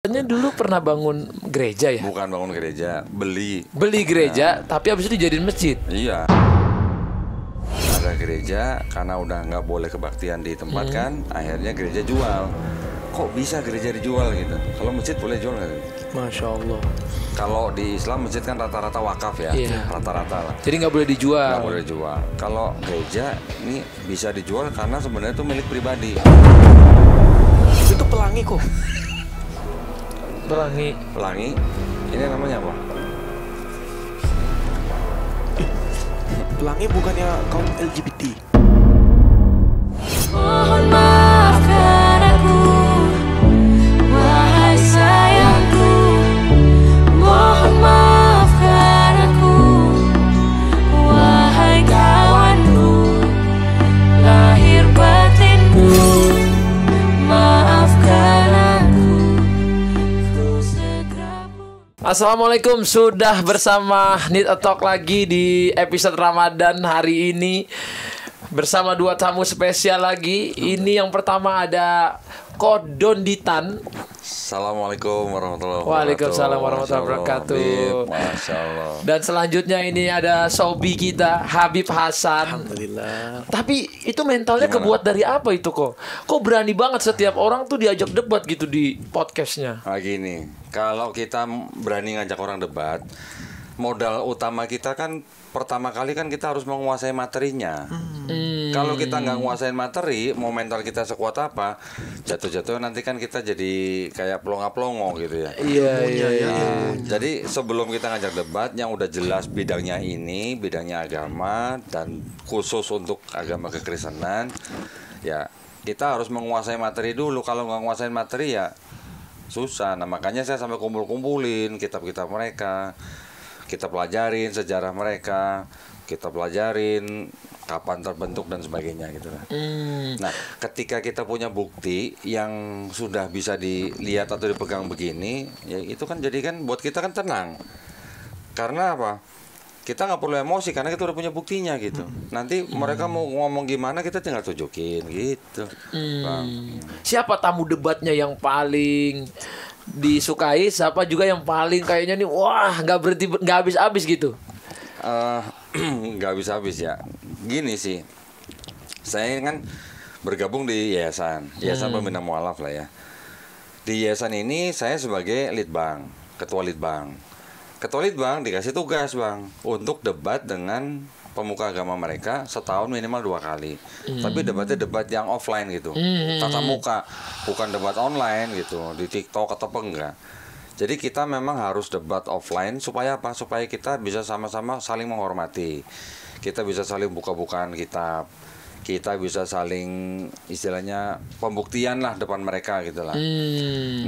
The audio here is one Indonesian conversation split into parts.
Katanya dulu pernah bangun gereja ya? Bukan bangun gereja, beli gereja, tapi habis itu dijadiin masjid. Iya. Ada gereja, karena udah nggak boleh kebaktian di tempat kan, akhirnya gereja jual. Kok bisa gereja dijual gitu? Kalau masjid boleh jual nggak? Masya Allah. Kalau di Islam masjid kan rata-rata wakaf ya, Iya. rata-rata lah. Jadi nggak boleh dijual. Nggak boleh dijual. Kalau gereja ini bisa dijual karena sebenarnya itu milik pribadi. Itu pelangi kok. Pelangi, ini namanya apa? Pelangi bukannya kaum LGBT. Mohon maafkan aku, wahai sayangku. Mohon maafkan aku, wahai kawanku. Lahir batinku, maafkan aku. Ku segera Assalamualaikum, sudah bersama Need a Talk lagi di episode Ramadan hari ini. Bersama dua tamu spesial lagi. Ini yang pertama ada Kodonditan. Assalamualaikum warahmatullahi wabarakatuh. Waalaikumsalam warahmatullahi wabarakatuh. Masya Allah. Dan selanjutnya ini ada Sobi kita, Habib Hasan. Alhamdulillah. Tapi itu mentalnya Gimana? kebuat dari apa itu kok? Kok berani banget setiap orang tuh diajak debat gitu di podcastnya? Nah gini, kalau kita berani ngajak orang debat, modal utama kita kan pertama kali kan kita harus menguasai materinya. Kalau kita nggak nguasain materi, mau mental kita sekuat apa, jatuh-jatuh nanti kan kita jadi kayak pelongo-pelongo gitu ya. Iya. Nah, jadi sebelum kita ngajak debat yang udah jelas bidangnya ini, bidangnya agama dan khusus untuk agama kekristenan, ya kita harus menguasai materi dulu. Kalau nggak nguasain materi ya susah. Nah makanya saya sampai kumpul-kumpulin kitab-kitab mereka, kita pelajarin sejarah mereka, kita pelajarin kapan terbentuk dan sebagainya gitu lah. Nah, ketika kita punya bukti yang sudah bisa dilihat atau dipegang begini, ya itu kan jadi kan buat kita kan tenang. Karena apa? Kita nggak perlu emosi karena kita udah punya buktinya gitu. Nanti mereka mau ngomong gimana kita tinggal tunjukin gitu. Bang. Siapa tamu debatnya yang paling disukai? Siapa juga yang paling kayaknya nih wah nggak berhenti nggak habis-habis gitu? Nggak habis-habis ya. Gini sih, saya kan bergabung di yayasan pembina mualaf lah ya. Di yayasan ini saya sebagai litbang, ketua litbang. Ketua litbang dikasih tugas bang untuk debat dengan pemuka agama mereka setahun minimal 2 kali. Tapi debatnya debat yang offline gitu, tatap muka, bukan debat online gitu di TikTok atau apa enggak. Jadi kita memang harus debat offline supaya apa? Supaya kita bisa sama-sama saling menghormati. Kita bisa saling buka-bukaan kitab. Kita bisa saling istilahnya pembuktian lah depan mereka gitu lah.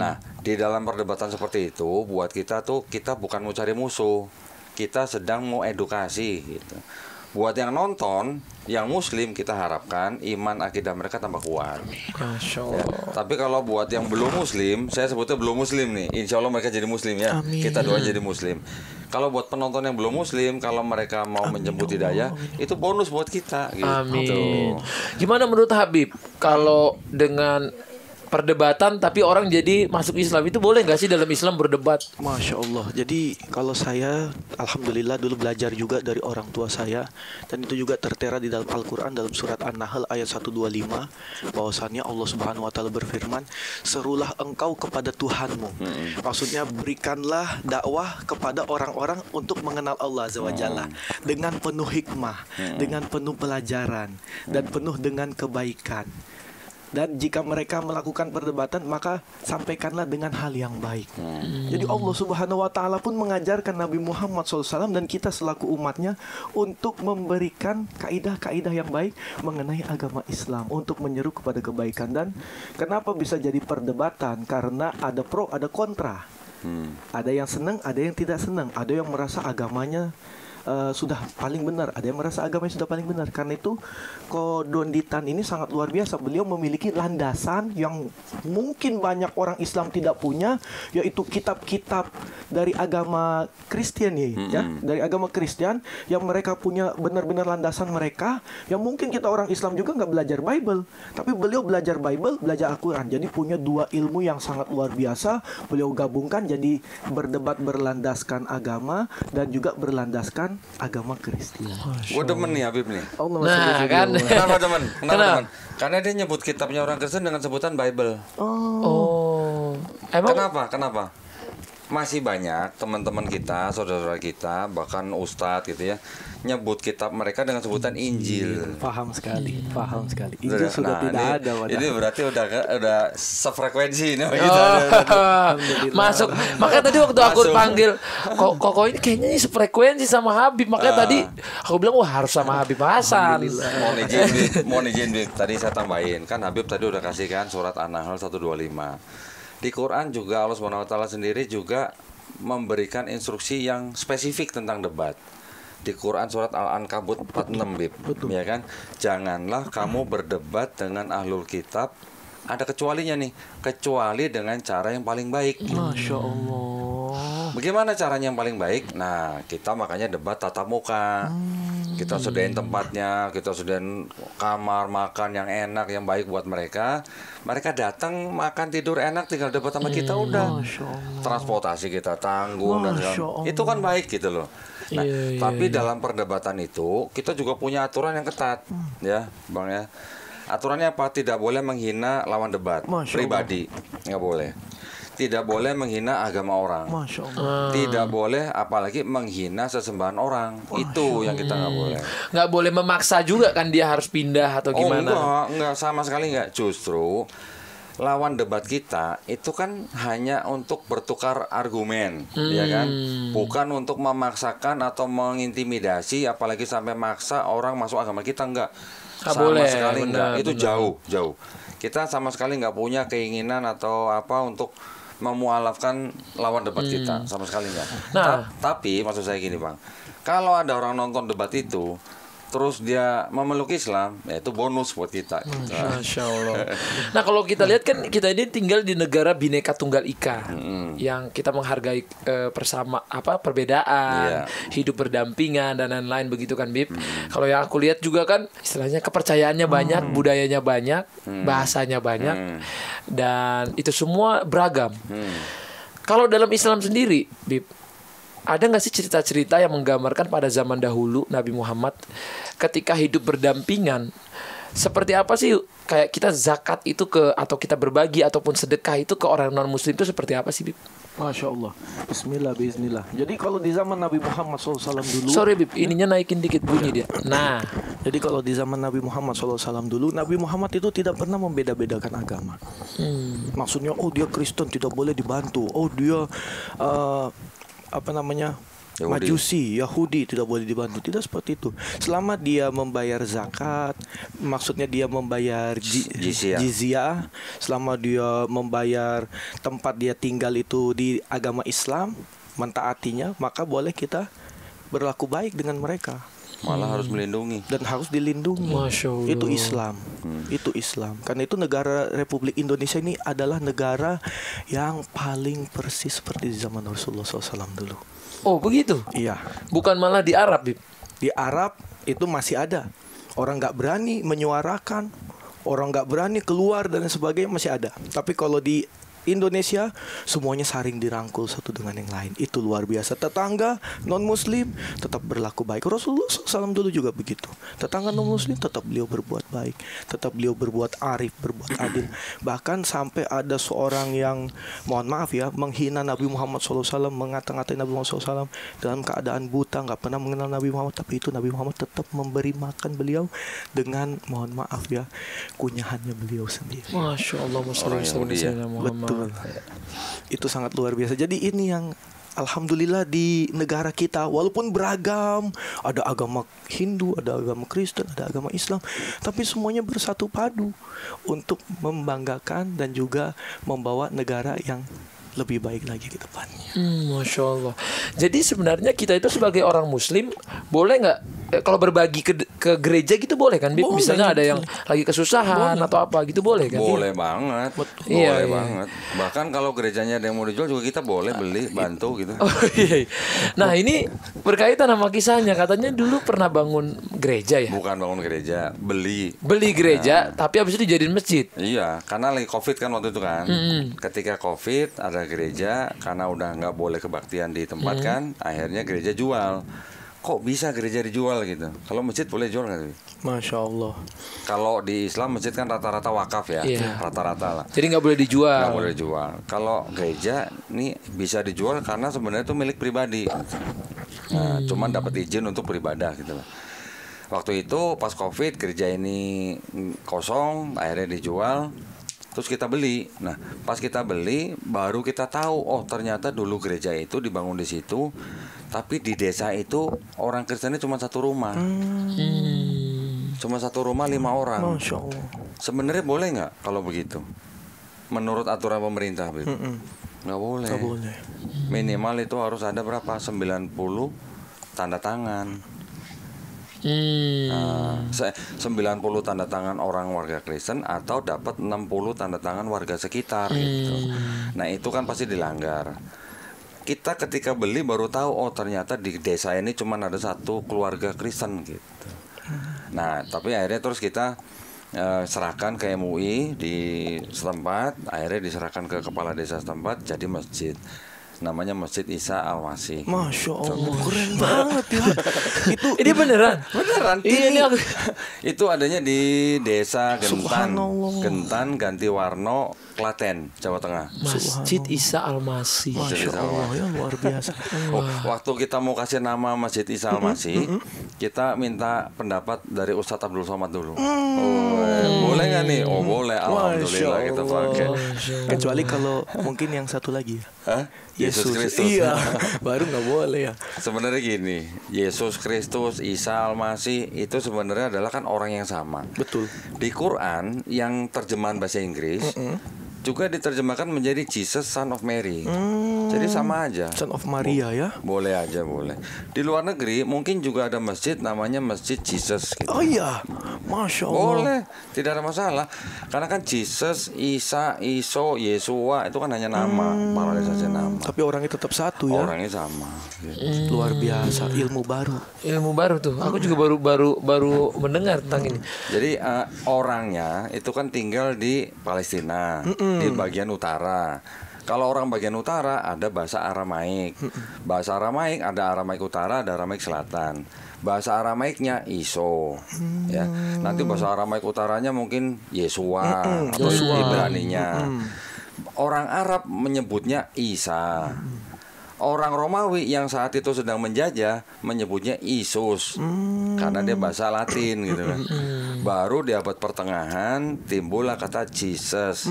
Nah, di dalam perdebatan seperti itu buat kita tuh kita bukan mau cari musuh. Kita sedang mau edukasi gitu. Buat yang nonton, yang muslim kita harapkan iman akidah mereka tambah kuat. Masya Ya. Allah. Tapi kalau buat yang belum muslim, saya sebutnya belum muslim nih. Insya Allah mereka jadi muslim ya. Amin. Kita doa jadi muslim. Kalau buat penonton yang belum muslim, kalau mereka mau menjemput hidayah, itu bonus buat kita. Gitu. Amin. Gimana menurut Habib kalau dengan perdebatan tapi orang jadi masuk Islam itu boleh nggak sih dalam Islam berdebat? Masya Allah. Jadi kalau saya alhamdulillah dulu belajar juga dari orang tua saya, dan itu juga tertera di dalam Al-Quran dalam surat An-Nahl ayat 125, bahwasannya Allah Subhanahu wa taala berfirman, "Serulah engkau kepada Tuhanmu." Maksudnya berikanlah dakwah kepada orang-orang untuk mengenal Allah Azza wa Jalla dengan penuh hikmah, dengan penuh pelajaran dan penuh dengan kebaikan. Dan jika mereka melakukan perdebatan, maka sampaikanlah dengan hal yang baik. Jadi Allah Subhanahu wa taala pun mengajarkan Nabi Muhammad SAW dan kita selaku umatnya untuk memberikan kaidah-kaidah yang baik mengenai agama Islam, untuk menyeru kepada kebaikan. Dan kenapa bisa jadi perdebatan? Karena ada pro, ada kontra. Ada yang senang, ada yang tidak senang. Ada yang merasa agamanya sudah paling benar, ada yang merasa agamanya sudah paling benar. Karena itu Kodonditan ini sangat luar biasa. Beliau memiliki landasan yang mungkin banyak orang Islam tidak punya, yaitu kitab-kitab dari agama Kristen ya, dari agama Kristen yang mereka punya benar-benar landasan mereka, yang mungkin kita orang Islam juga nggak belajar Bible, tapi beliau belajar Bible, belajar Al-Quran. Jadi punya dua ilmu yang sangat luar biasa. Beliau gabungkan jadi berdebat berlandaskan agama dan juga berlandaskan agama Kristen. Gue demen nih Habib nih. Nah, kan. Kenapa teman? Kenapa Kenapa? teman? Karena dia nyebut kitabnya orang Kristen dengan sebutan Bible. Oh. Emang Kenapa? Masih banyak teman-teman kita, saudara-saudara kita, bahkan ustadz gitu ya, nyebut kitab mereka dengan sebutan Injil. Paham sekali. Injil sudah tidak ada. Ini berarti udah sefrekuensi ini. masuk. Makanya tadi waktu aku Masuk. panggil Koko ini kayaknya ini sefrekuensi sama Habib. Makanya tadi aku bilang wah harus sama Habib Hasan. Mohon izin, Bib. Tadi saya tambahin, kan Habib tadi udah kasih kan surat An-Nahl 125. Di Quran juga Allah SWT sendiri juga memberikan instruksi yang spesifik tentang debat. Di Quran surat Al-Ankabut 46 Bib, ya kan? Janganlah kamu berdebat dengan ahlul kitab, ada kecualinya nih, kecuali dengan cara yang paling baik. Masya Allah. Bagaimana caranya yang paling baik? Nah, kita makanya debat tatap muka. Kita sediain tempatnya, kita sediain kamar makan yang enak, yang baik buat mereka. Mereka datang makan tidur enak, tinggal debat sama kita udah. Transportasi kita tanggung dan segala. Itu kan baik gitu loh. Nah, tapi dalam perdebatan itu kita juga punya aturan yang ketat, ya, Bang ya. Aturannya apa? Tidak boleh menghina lawan debat pribadi, nggak boleh. Tidak boleh menghina agama orang. Masya Allah. Tidak boleh apalagi menghina sesembahan orang. Itu yang kita nggak boleh. Nggak boleh memaksa juga kan dia harus pindah atau gimana? Enggak sama sekali enggak. Justru lawan debat kita itu kan hanya untuk bertukar argumen, ya kan? Bukan untuk memaksakan atau mengintimidasi, apalagi sampai maksa orang masuk agama kita, enggak. Nggak Sama boleh, sekali enggak. benar, Itu benar. jauh. Kita sama sekali nggak punya keinginan atau apa untuk memualafkan lawan debat kita, sama sekali enggak. Nah. Tapi maksud saya gini, Bang. Kalau ada orang nonton debat itu terus dia memeluk Islam, ya itu bonus buat kita. Masya Allah. Nah kalau kita lihat kan kita ini tinggal di negara Bhinneka Tunggal Ika, yang kita menghargai perbedaan, hidup berdampingan dan lain-lain begitu kan Bib. Kalau yang aku lihat juga kan istilahnya kepercayaannya banyak, budayanya banyak, bahasanya banyak, dan itu semua beragam. Kalau dalam Islam sendiri, Bib, ada nggak sih cerita-cerita yang menggambarkan pada zaman dahulu Nabi Muhammad ketika hidup berdampingan seperti apa sih, kayak kita zakat itu atau kita berbagi ataupun sedekah itu ke orang non muslim itu seperti apa sih Bib? Masya Allah. Bismillah. Jadi kalau di zaman Nabi Muhammad SAW dulu, Sorry Bib, ininya naikin dikit bunyi dia. Nah, jadi kalau di zaman Nabi Muhammad SAW dulu, Nabi Muhammad itu tidak pernah membeda-bedakan agama. Maksudnya, oh dia Kristen tidak boleh dibantu, oh dia Yahudi. Majusi, Yahudi tidak boleh dibantu. Tidak seperti itu. Selama dia membayar zakat, maksudnya dia membayar jizyah, selama dia membayar tempat dia tinggal itu di agama Islam, mentaatinya, maka boleh kita berlaku baik dengan mereka. Malah harus melindungi. Dan harus dilindungi. Masya Allah. Itu Islam. Itu Islam. Karena itu negara Republik Indonesia ini adalah negara yang paling persis seperti di zaman Rasulullah SAW dulu. oh begitu? Iya. Bukan malah di Arab Bib? Di Arab itu masih ada. Orang nggak berani menyuarakan, orang nggak berani keluar dan sebagainya, masih ada. Tapi kalau di Indonesia semuanya saling dirangkul satu dengan yang lain. Itu luar biasa. Tetangga non muslim tetap berlaku baik. Rasulullah SAW dulu juga begitu. Tetangga non muslim tetap beliau berbuat baik, tetap beliau berbuat arif, berbuat adil. Bahkan sampai ada seorang yang, mohon maaf ya, menghina Nabi Muhammad SAW, mengata-ngatain Nabi Muhammad SAW dalam keadaan buta, nggak pernah mengenal Nabi Muhammad, tapi itu Nabi Muhammad tetap memberi makan beliau dengan, mohon maaf ya, kunyahannya beliau sendiri. Masya Allah. Orang Yahudi ya? Muhammad. Betul. Itu sangat luar biasa. Jadi ini yang alhamdulillah di negara kita, walaupun beragam, ada agama Hindu, ada agama Kristen, ada agama Islam, tapi semuanya bersatu padu untuk membanggakan dan juga membawa negara yang lebih baik lagi ke depannya. Masya Allah. Jadi sebenarnya kita itu sebagai orang Muslim boleh nggak kalau berbagi ke gereja gitu boleh kan? Boleh, Misalnya ada yang betul. lagi kesusahan atau apa gitu boleh kan? Boleh banget, Iya, boleh iya. banget. Bahkan kalau gerejanya ada yang mau dijual juga kita boleh beli, bantu gitu. Oh, iya. Nah ini berkaitan sama kisahnya. Katanya dulu pernah bangun gereja ya? Bukan bangun gereja, beli. Beli gereja, tapi habis itu dijadiin masjid. Iya, karena lagi COVID kan waktu itu kan. Ketika COVID ada gereja, karena udah nggak boleh kebaktian di tempat kan, akhirnya gereja jual. Kok bisa gereja dijual gitu? Kalau masjid boleh jual nggak sih? Masya Allah. Kalau di Islam masjid kan rata-rata wakaf ya, Iya. rata-rata lah. Jadi nggak boleh dijual. Nggak boleh dijual. Kalau gereja ini bisa dijual karena sebenarnya itu milik pribadi. Nah, cuman dapat izin untuk beribadah gitu loh. Waktu itu pas COVID gereja ini kosong, akhirnya dijual. Terus kita beli. Nah, pas kita beli baru kita tahu oh ternyata dulu gereja itu dibangun di situ. Tapi di desa itu orang Kristennya cuma satu rumah. Cuma satu rumah 5 orang. Masya Allah. Sebenarnya boleh nggak kalau begitu? Menurut aturan pemerintah begitu? Nggak boleh. Nggak boleh. Minimal itu harus ada berapa? 90 tanda tangan. Nah, 90 tanda tangan orang warga Kristen atau dapat 60 tanda tangan warga sekitar gitu. Nah, itu kan pasti dilanggar. Kita ketika beli baru tahu oh ternyata di desa ini cuma ada satu keluarga Kristen gitu. Nah, tapi akhirnya terus kita serahkan ke MUI di setempat, akhirnya diserahkan ke kepala desa setempat jadi masjid. Namanya Masjid Isa Al-Masih. Masya Allah, keren banget ya. Ini beneran? Beneran Ini aku. itu adanya di desa Gentan, Subhanallah. Gentan Ganti Warno, Klaten, Jawa Tengah. Masjid Isa Al-Masih. Masya Allah ya, luar biasa. Oh, waktu kita mau kasih nama Masjid Isa Al-Masih, kita minta pendapat dari Ustadz Abdul Somad dulu. Boleh nggak nih? Oh boleh, alhamdulillah Masya kita Allah. pakai. Kecuali kalau mungkin yang satu lagi ya. Hah? Yesus Kristus. Iya, baru nggak boleh ya. Sebenarnya gini, Yesus Kristus, Isa Al-Masih itu sebenarnya adalah kan orang yang sama. Betul. Di Quran yang terjemahan bahasa Inggris juga diterjemahkan menjadi Jesus Son of Mary. Jadi sama aja. Son of Maria ya. Boleh aja boleh. Di luar negeri mungkin juga ada masjid namanya Masjid Jesus gitu. Oh iya, Masya Allah. Boleh, tidak ada masalah. Karena kan Jesus, Isa, Iso, Yesua itu kan hanya nama, paralisasi nama. Tapi orangnya tetap satu ya. Orangnya sama. Gitu. Luar biasa, ilmu baru. Ilmu baru tuh. Aku juga baru mendengar tentang ini. Jadi orangnya itu kan tinggal di Palestina, di bagian utara. Kalau orang bagian utara ada bahasa Aramaik. Bahasa Aramaik ada Aramaik utara, ada Aramaik selatan. Bahasa Aramaiknya Iso, ya. Nanti bahasa Aramaik utaranya mungkin Yesua atau Ibraninya. Orang Arab menyebutnya Isa. Orang Romawi yang saat itu sedang menjajah menyebutnya Isus karena dia bahasa Latin gitu kan. Baru di abad pertengahan timbullah kata Jesus.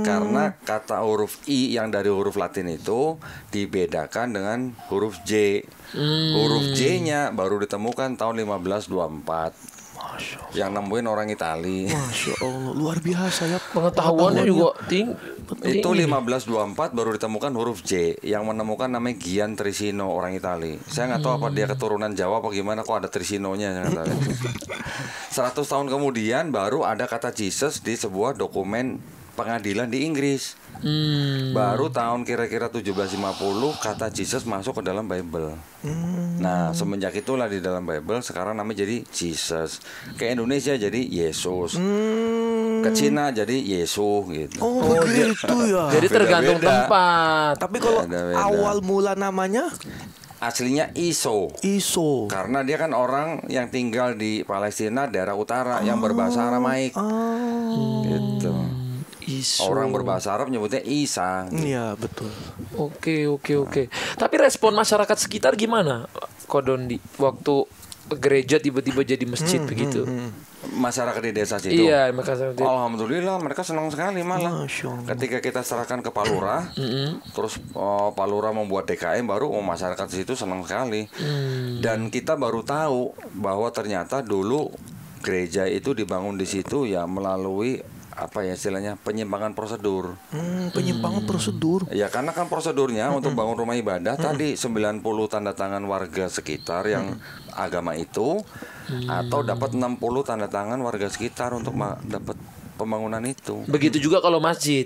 Karena kata huruf I yang dari huruf Latin itu dibedakan dengan huruf J. Huruf J-nya baru ditemukan tahun 1524. Masya Allah. Yang nemuin orang Itali. Masya Allah, luar biasa ya. Pengetahuannya juga tinggi. Itu 1524 baru ditemukan huruf J. Yang menemukan namanya Gian Trisino, orang Itali. Saya nggak tahu apa dia keturunan Jawa apa gimana kok ada Trisinonya, saya nggak tahu. 100 tahun kemudian baru ada kata Jesus di sebuah dokumen pengadilan di Inggris. Baru tahun kira-kira 1750 kata Jesus masuk ke dalam Bible. Nah, semenjak itulah di dalam Bible sekarang namanya jadi Jesus. Ke Indonesia jadi Yesus. Ke Cina jadi Yesus gitu. Oh, begitu ya. Jadi tergantung Beda-beda. tempat. Tapi kalau Beda-beda. awal mula namanya Aslinya Iso. Iso. Karena dia kan orang yang tinggal di Palestina daerah utara yang berbahasa Aramaik. Gitu. Isu. Orang berbahasa Arab nyebutnya Isa. Iya, betul. Oke. Tapi respon masyarakat sekitar gimana, Kodondi? Waktu gereja tiba-tiba jadi masjid begitu. Masyarakat di desa situ. Iya, masyarakat itu. Alhamdulillah mereka senang sekali malah. Masya Allah. Ketika kita serahkan ke Pak Lurah, terus Pak Lurah membuat DKM baru masyarakat di situ senang sekali. Dan kita baru tahu bahwa ternyata dulu gereja itu dibangun di situ ya melalui apa ya istilahnya penyimpangan prosedur. Penyimpangan prosedur. Ya karena kan prosedurnya untuk bangun rumah ibadah tadi 90 tanda tangan warga sekitar yang agama itu atau dapat 60 tanda tangan warga sekitar untuk dapat pembangunan itu. Begitu juga kalau masjid.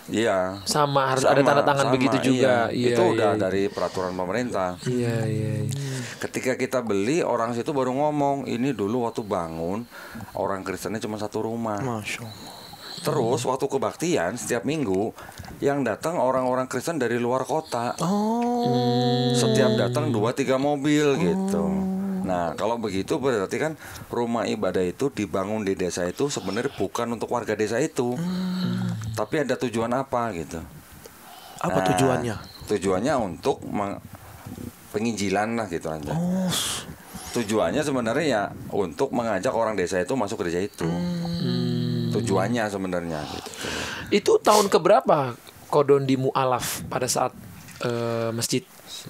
Iya. Sama harus ada tanda tangan begitu juga. Iya. Itu udah dari peraturan pemerintah. Iya. Ketika kita beli, orang situ baru ngomong, ini dulu waktu bangun orang Kristennya cuma satu rumah. Masya Allah. Terus waktu kebaktian setiap minggu yang datang orang-orang Kristen dari luar kota. Setiap datang 2-3 mobil gitu. Nah kalau begitu berarti kan rumah ibadah itu dibangun di desa itu sebenarnya bukan untuk warga desa itu, tapi ada tujuan apa gitu. Apa tujuannya? Tujuannya untuk penginjilan lah gitu aja. Tujuannya sebenarnya ya untuk mengajak orang desa itu masuk gereja itu. Tujuannya sebenarnya gitu. Itu tahun keberapa Kodon di Mu'alaf pada saat masjid?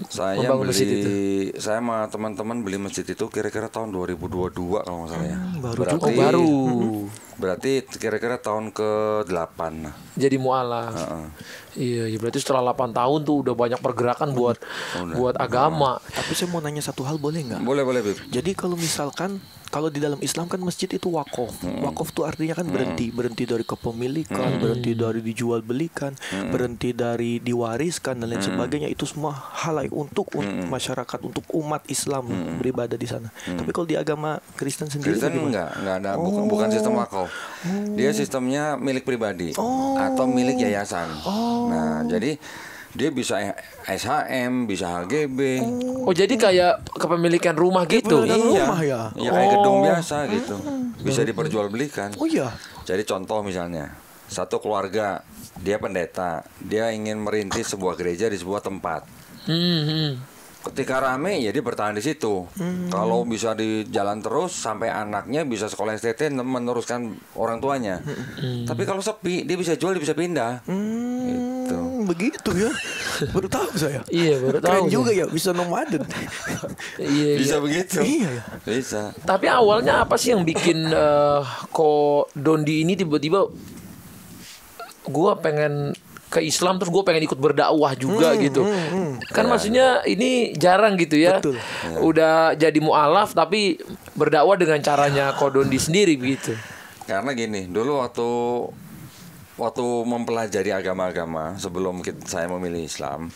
Saya membangun masjid itu? Saya sama teman-teman beli masjid itu kira-kira tahun 2022 kalau nggak salah ya. Baru. Berarti kira-kira tahun ke-8. Jadi Mu'alaf. Iya, berarti setelah 8 tahun tuh udah banyak pergerakan buat agama. Tapi saya mau nanya satu hal, boleh nggak? Boleh Bib. Jadi kalau misalkan kalau di dalam Islam kan masjid itu wakaf. Wakaf tuh artinya kan berhenti dari kepemilikan, berhenti dari dijual belikan, berhenti dari diwariskan dan lain sebagainya. Itu semua halayak untuk masyarakat, untuk umat Islam beribadah di sana. Tapi kalau di agama Kristen sendiri Kristen enggak ada, bukan sistem wakaf. Dia sistemnya milik pribadi atau milik yayasan. Nah, jadi dia bisa SHM, bisa HGB. Oh, jadi kayak kepemilikan rumah gitu. Rumah ya? Ya kayak gedung biasa gitu. Bisa diperjualbelikan. Oh iya. Jadi contoh misalnya, satu keluarga, dia pendeta, dia ingin merintis sebuah gereja di sebuah tempat. Ketika rame ya dia bertahan di situ. Kalau bisa di jalan terus sampai anaknya bisa sekolah STT meneruskan orang tuanya. Tapi kalau sepi dia bisa jual, dia bisa pindah. Gitu. Begitu ya. Baru tahu saya. Iya, baru tahu. Keren juga ya, bisa nomaden. Bisa begitu. Iya ya. Bisa. Tapi awalnya apa sih yang bikin kok Dondi ini tiba-tiba gua pengen ke Islam terus gue pengen ikut berdakwah juga gitu. Kan maksudnya ini jarang gitu ya. Betul. Udah jadi mu'alaf tapi berdakwah dengan caranya Kodondi sendiri begitu. Karena gini, dulu waktu mempelajari agama-agama sebelum saya memilih Islam,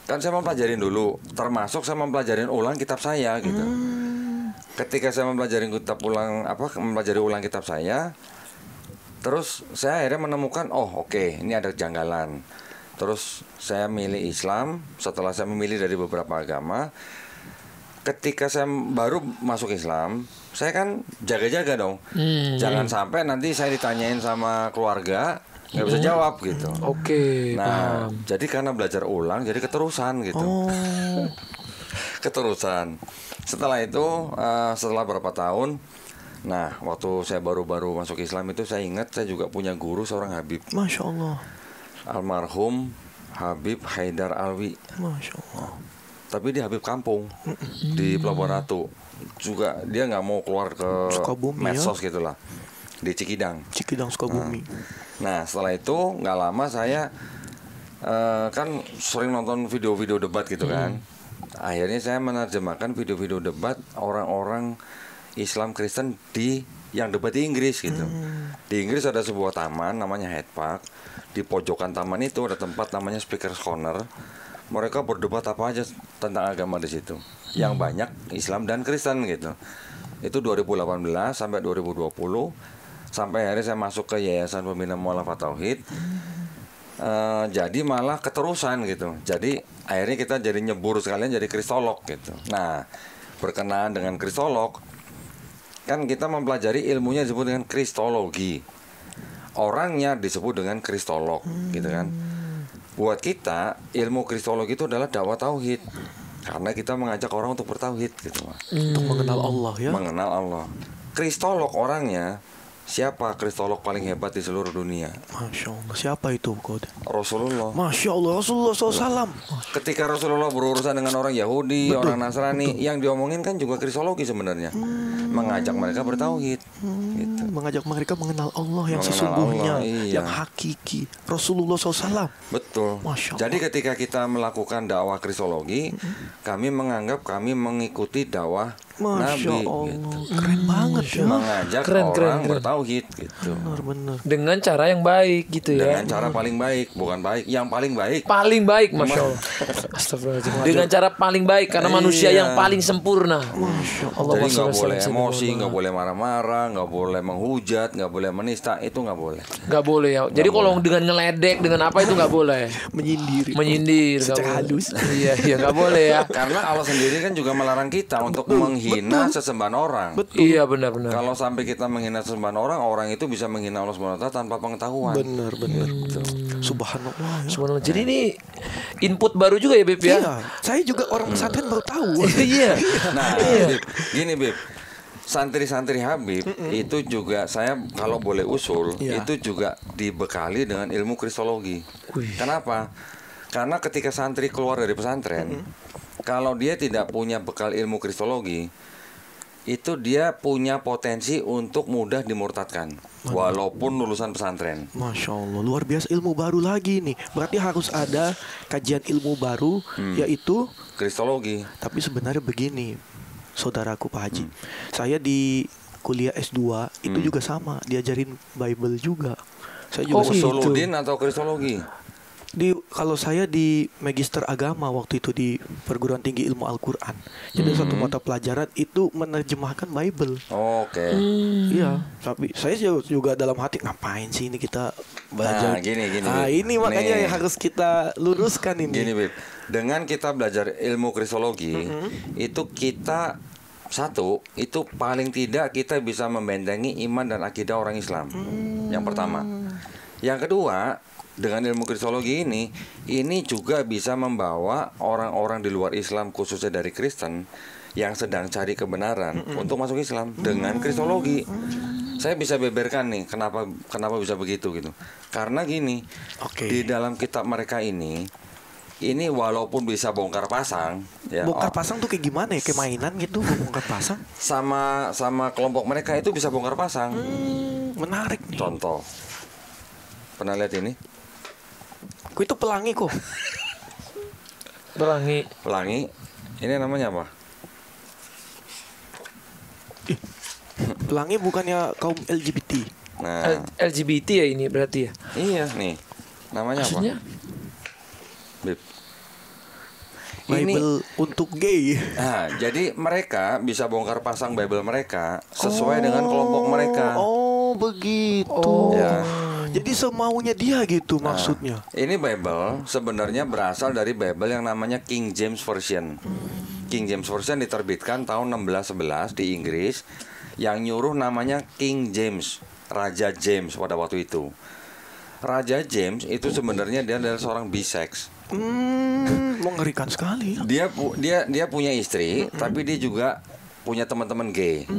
kan saya mempelajarin dulu, termasuk saya mempelajarin ulang kitab saya gitu. Ketika saya mempelajari ulang kitab saya, terus saya akhirnya menemukan, oke, ini ada kejanggalan. Terus saya milih Islam. Setelah saya memilih dari beberapa agama, ketika saya baru masuk Islam, saya kan jaga-jaga dong. Jangan sampai nanti saya ditanyain sama keluarga nggak bisa jawab gitu. Oke, Nah, paham. jadi karena belajar ulang, jadi keterusan gitu. Keterusan. Setelah itu, setelah berapa tahun, nah, waktu saya baru-baru masuk Islam itu saya ingat saya juga punya guru seorang Habib. Masya Allah. Almarhum Habib Haidar Alwi. Masya Allah. Tapi dia Habib kampung di Pelabuhan Ratu. Juga dia nggak mau keluar ke Sukabumi, medsos gitulah. Di Cikidang. Cikidang Sukabumi. Nah, setelah itu nggak lama saya kan sering nonton video-video debat gitu kan. Akhirnya saya menerjemahkan video-video debat orang-orang Islam Kristen yang debat di Inggris gitu. Di Inggris ada sebuah taman namanya Hyde Park. Di pojokan taman itu ada tempat namanya Speaker's Corner. Mereka berdebat apa aja tentang agama di situ. Yang banyak Islam dan Kristen gitu. Itu 2018 sampai 2020. Sampai akhirnya saya masuk ke Yayasan Pembina Mu'alafah Tauhid. Jadi malah keterusan gitu. Jadi akhirnya kita jadi nyebur sekalian jadi kristolog gitu. Nah, berkenaan dengan kristolog, kan kita mempelajari ilmunya disebut dengan kristologi. Orangnya disebut dengan kristolog gitu kan. Buat kita ilmu kristologi itu adalah dakwah tauhid. Karena kita mengajak orang untuk bertauhid gitu. Untuk mengenal Allah ya. Mengenal Allah. Kristolog orangnya siapa kristolog paling hebat di seluruh dunia? Masya Allah. Siapa itu kau? Rasulullah. Masya Allah, Rasulullah SAW. Ketika Rasulullah berurusan dengan orang Yahudi, orang Nasrani, yang diomongin kan juga kristologi sebenarnya. Mengajak mereka bertauhid. Gitu. Mengajak mereka mengenal Allah yang Mengenal sesungguhnya, Allah, iya. yang hakiki. Rasulullah SAW. Betul. Masya Allah. Jadi ketika kita melakukan dakwah kristologi, kami menganggap kami mengikuti dakwah Masya Nabi. Allah. Gitu. Keren banget ya. Mengajak Keren, orang keren. bertauhid gitu. Benar-benar. Dengan cara yang baik gitu ya. Dengan cara paling baik, bukan baik, yang paling baik. Paling baik, Masya Allah. Astagfirullahaladzim. Dengan cara paling baik karena manusia Iya. yang paling sempurna. Allah Jadi nggak boleh wasallam. emosi, nggak boleh marah-marah, nggak boleh menghujat, nggak boleh menista, itu nggak boleh. Nggak boleh ya. Jadi kalau dengan ngeledek dengan apa itu nggak boleh. Menyindir. Menyindir. nggak Secara boleh. halus. Iya, iya nggak boleh ya. Karena Allah sendiri kan juga melarang kita untuk menghina sesembahan orang. Iya benar-benar. Kalau sampai kita menghina sesembahan orang, orang itu bisa menghina Allah SWT tanpa pengetahuan. Benar-benar. Subhanallah. Ya. Subhanallah. Jadi ini input baru juga ya Beb ya. Iya, saya juga orang pesantren baru tahu. Iya. Nah, Bib, gini Bib, santri-santri Habib itu juga saya kalau boleh usul Iya. itu juga dibekali dengan ilmu kristologi. Kenapa? Karena ketika santri keluar dari pesantren, kalau dia tidak punya bekal ilmu kristologi, itu dia punya potensi untuk mudah dimurtadkan, walaupun lulusan pesantren. Masya Allah, luar biasa ilmu baru lagi nih. Berarti harus ada kajian ilmu baru, yaitu. Kristologi. Tapi sebenarnya begini, saudaraku Pak Haji, saya di kuliah S2 itu juga sama, diajarin Bible juga. Saya juga Oh, gitu. Usuludin atau kristologi? kalau saya di Magister Agama waktu itu di Perguruan Tinggi Ilmu Al-Quran. Jadi satu mata pelajaran itu menerjemahkan Bible. Oke. Iya, tapi saya juga dalam hati ngapain sih ini kita belajar. Nah, gini. Nah, Bib. ini makanya Nih. yang harus kita luruskan ini. Gini Bib, dengan kita belajar ilmu kristologi, itu kita itu paling tidak kita bisa membentengi iman dan akidah orang Islam. Yang pertama. Yang kedua, dengan ilmu kristologi ini juga bisa membawa orang-orang di luar Islam, khususnya dari Kristen yang sedang cari kebenaran untuk masuk Islam dengan kristologi. Saya bisa beberkan nih kenapa bisa begitu gitu. Karena gini, Oke. di dalam kitab mereka ini walaupun bisa bongkar pasang, ya, Bongkar pasang tuh kayak gimana ya? Kayak mainan gitu, bongkar pasang. sama kelompok mereka itu bisa bongkar pasang. Menarik nih. Contoh, pernah lihat ini? Kok itu pelangi kok. Pelangi, ini namanya apa? Pelangi bukannya kaum LGBT. Nah, LGBT ya ini berarti ya. iya nih, namanya Maksudnya? apa? Bib. Bible untuk gay. Nah, jadi mereka bisa bongkar pasang Bible mereka sesuai dengan kelompok mereka. Oh, begitu. Oh. Ya. Jadi semaunya dia gitu maksudnya. Ini Bible sebenarnya berasal dari Bible yang namanya King James Version. King James Version diterbitkan tahun 1611 di Inggris, yang nyuruh namanya King James, Raja James pada waktu itu. Raja James itu sebenarnya dia adalah seorang bisex. Mengerikan sekali. Dia punya istri, tapi dia juga punya teman-teman gay.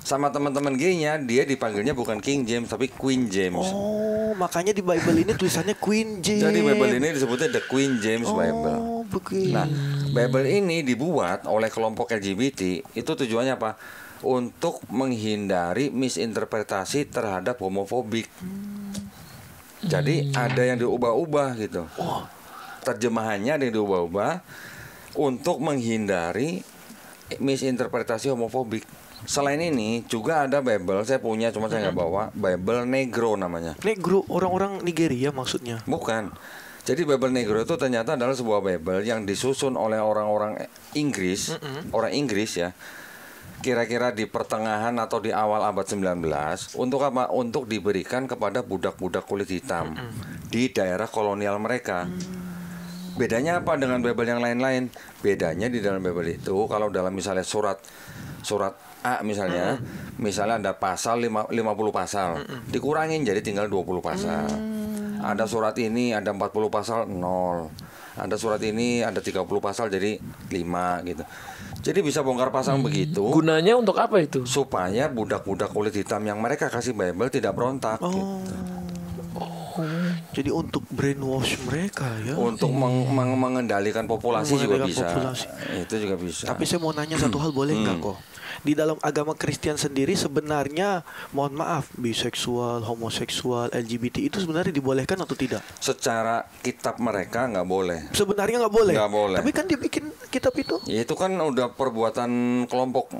Sama teman-teman gaynya dia dipanggilnya bukan King James tapi Queen James. Oh, makanya di Bible ini tulisannya Queen James. Jadi Bible ini disebutnya The Queen James Bible. Oh, begitu. Nah, Bible ini dibuat oleh kelompok LGBT itu tujuannya apa? Untuk menghindari misinterpretasi terhadap homofobik. Jadi ada yang diubah-ubah gitu. Terjemahannya ada yang diubah-ubah untuk menghindari misinterpretasi homofobik. Selain ini juga ada Bible, saya punya cuma saya nggak bawa, Bible Negro namanya. Negro, orang-orang Nigeria maksudnya. Bukan. Jadi Bible Negro itu ternyata adalah sebuah Bible yang disusun oleh orang-orang Inggris, orang Inggris ya. Kira-kira di pertengahan atau di awal abad 19 untuk apa? Untuk diberikan kepada budak-budak kulit hitam di daerah kolonial mereka. Bedanya apa dengan Bible yang lain-lain? Bedanya di dalam Bible itu kalau dalam misalnya surat A misalnya, misalnya ada pasal 50 pasal, dikurangin jadi tinggal 20 pasal. Ada surat ini ada 40 pasal 0. Ada surat ini ada 30 pasal jadi 5 gitu. Jadi bisa bongkar pasang begitu Gunanya untuk apa itu? supaya budak-budak kulit hitam yang mereka kasih Bible tidak berontak gitu. Jadi untuk brainwash mereka ya. Untuk mengendalikan populasi juga Mengendalikan bisa. populasi. Itu juga bisa. Tapi saya mau nanya satu hal, boleh nggak kok? Di dalam agama Kristen sendiri sebenarnya, mohon maaf, biseksual, homoseksual, LGBT itu sebenarnya dibolehkan atau tidak? Secara kitab mereka nggak boleh. Sebenarnya nggak boleh. Nggak boleh. Tapi kan dia bikin kitab itu. Ya, itu kan udah perbuatan kelompok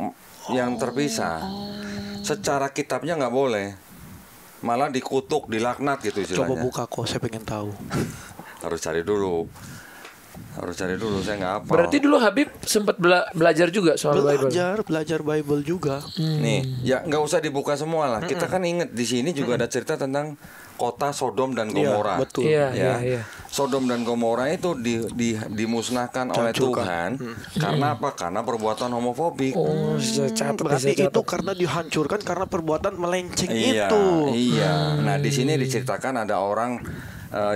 yang terpisah. Secara kitabnya nggak boleh. Malah dikutuk, dilaknat gitu istilahnya. Coba buka kok, saya pengen tahu. Harus cari dulu. Saya nggak hafal. Berarti dulu Habib sempat belajar juga soal Bible. Belajar Bible juga. Nih, ya nggak usah dibuka semua lah. Kita kan inget di sini juga ada cerita tentang kota Sodom dan Gomora. Iya, betul. Iya, Ya. iya. Sodom dan Gomora itu dimusnahkan oleh Tuhan karena apa? Karena perbuatan homofobik. Oh, saya catat, Berarti saya itu catat. karena dihancurkan karena perbuatan melenceng Iya, itu. iya. Nah, di sini diceritakan ada orang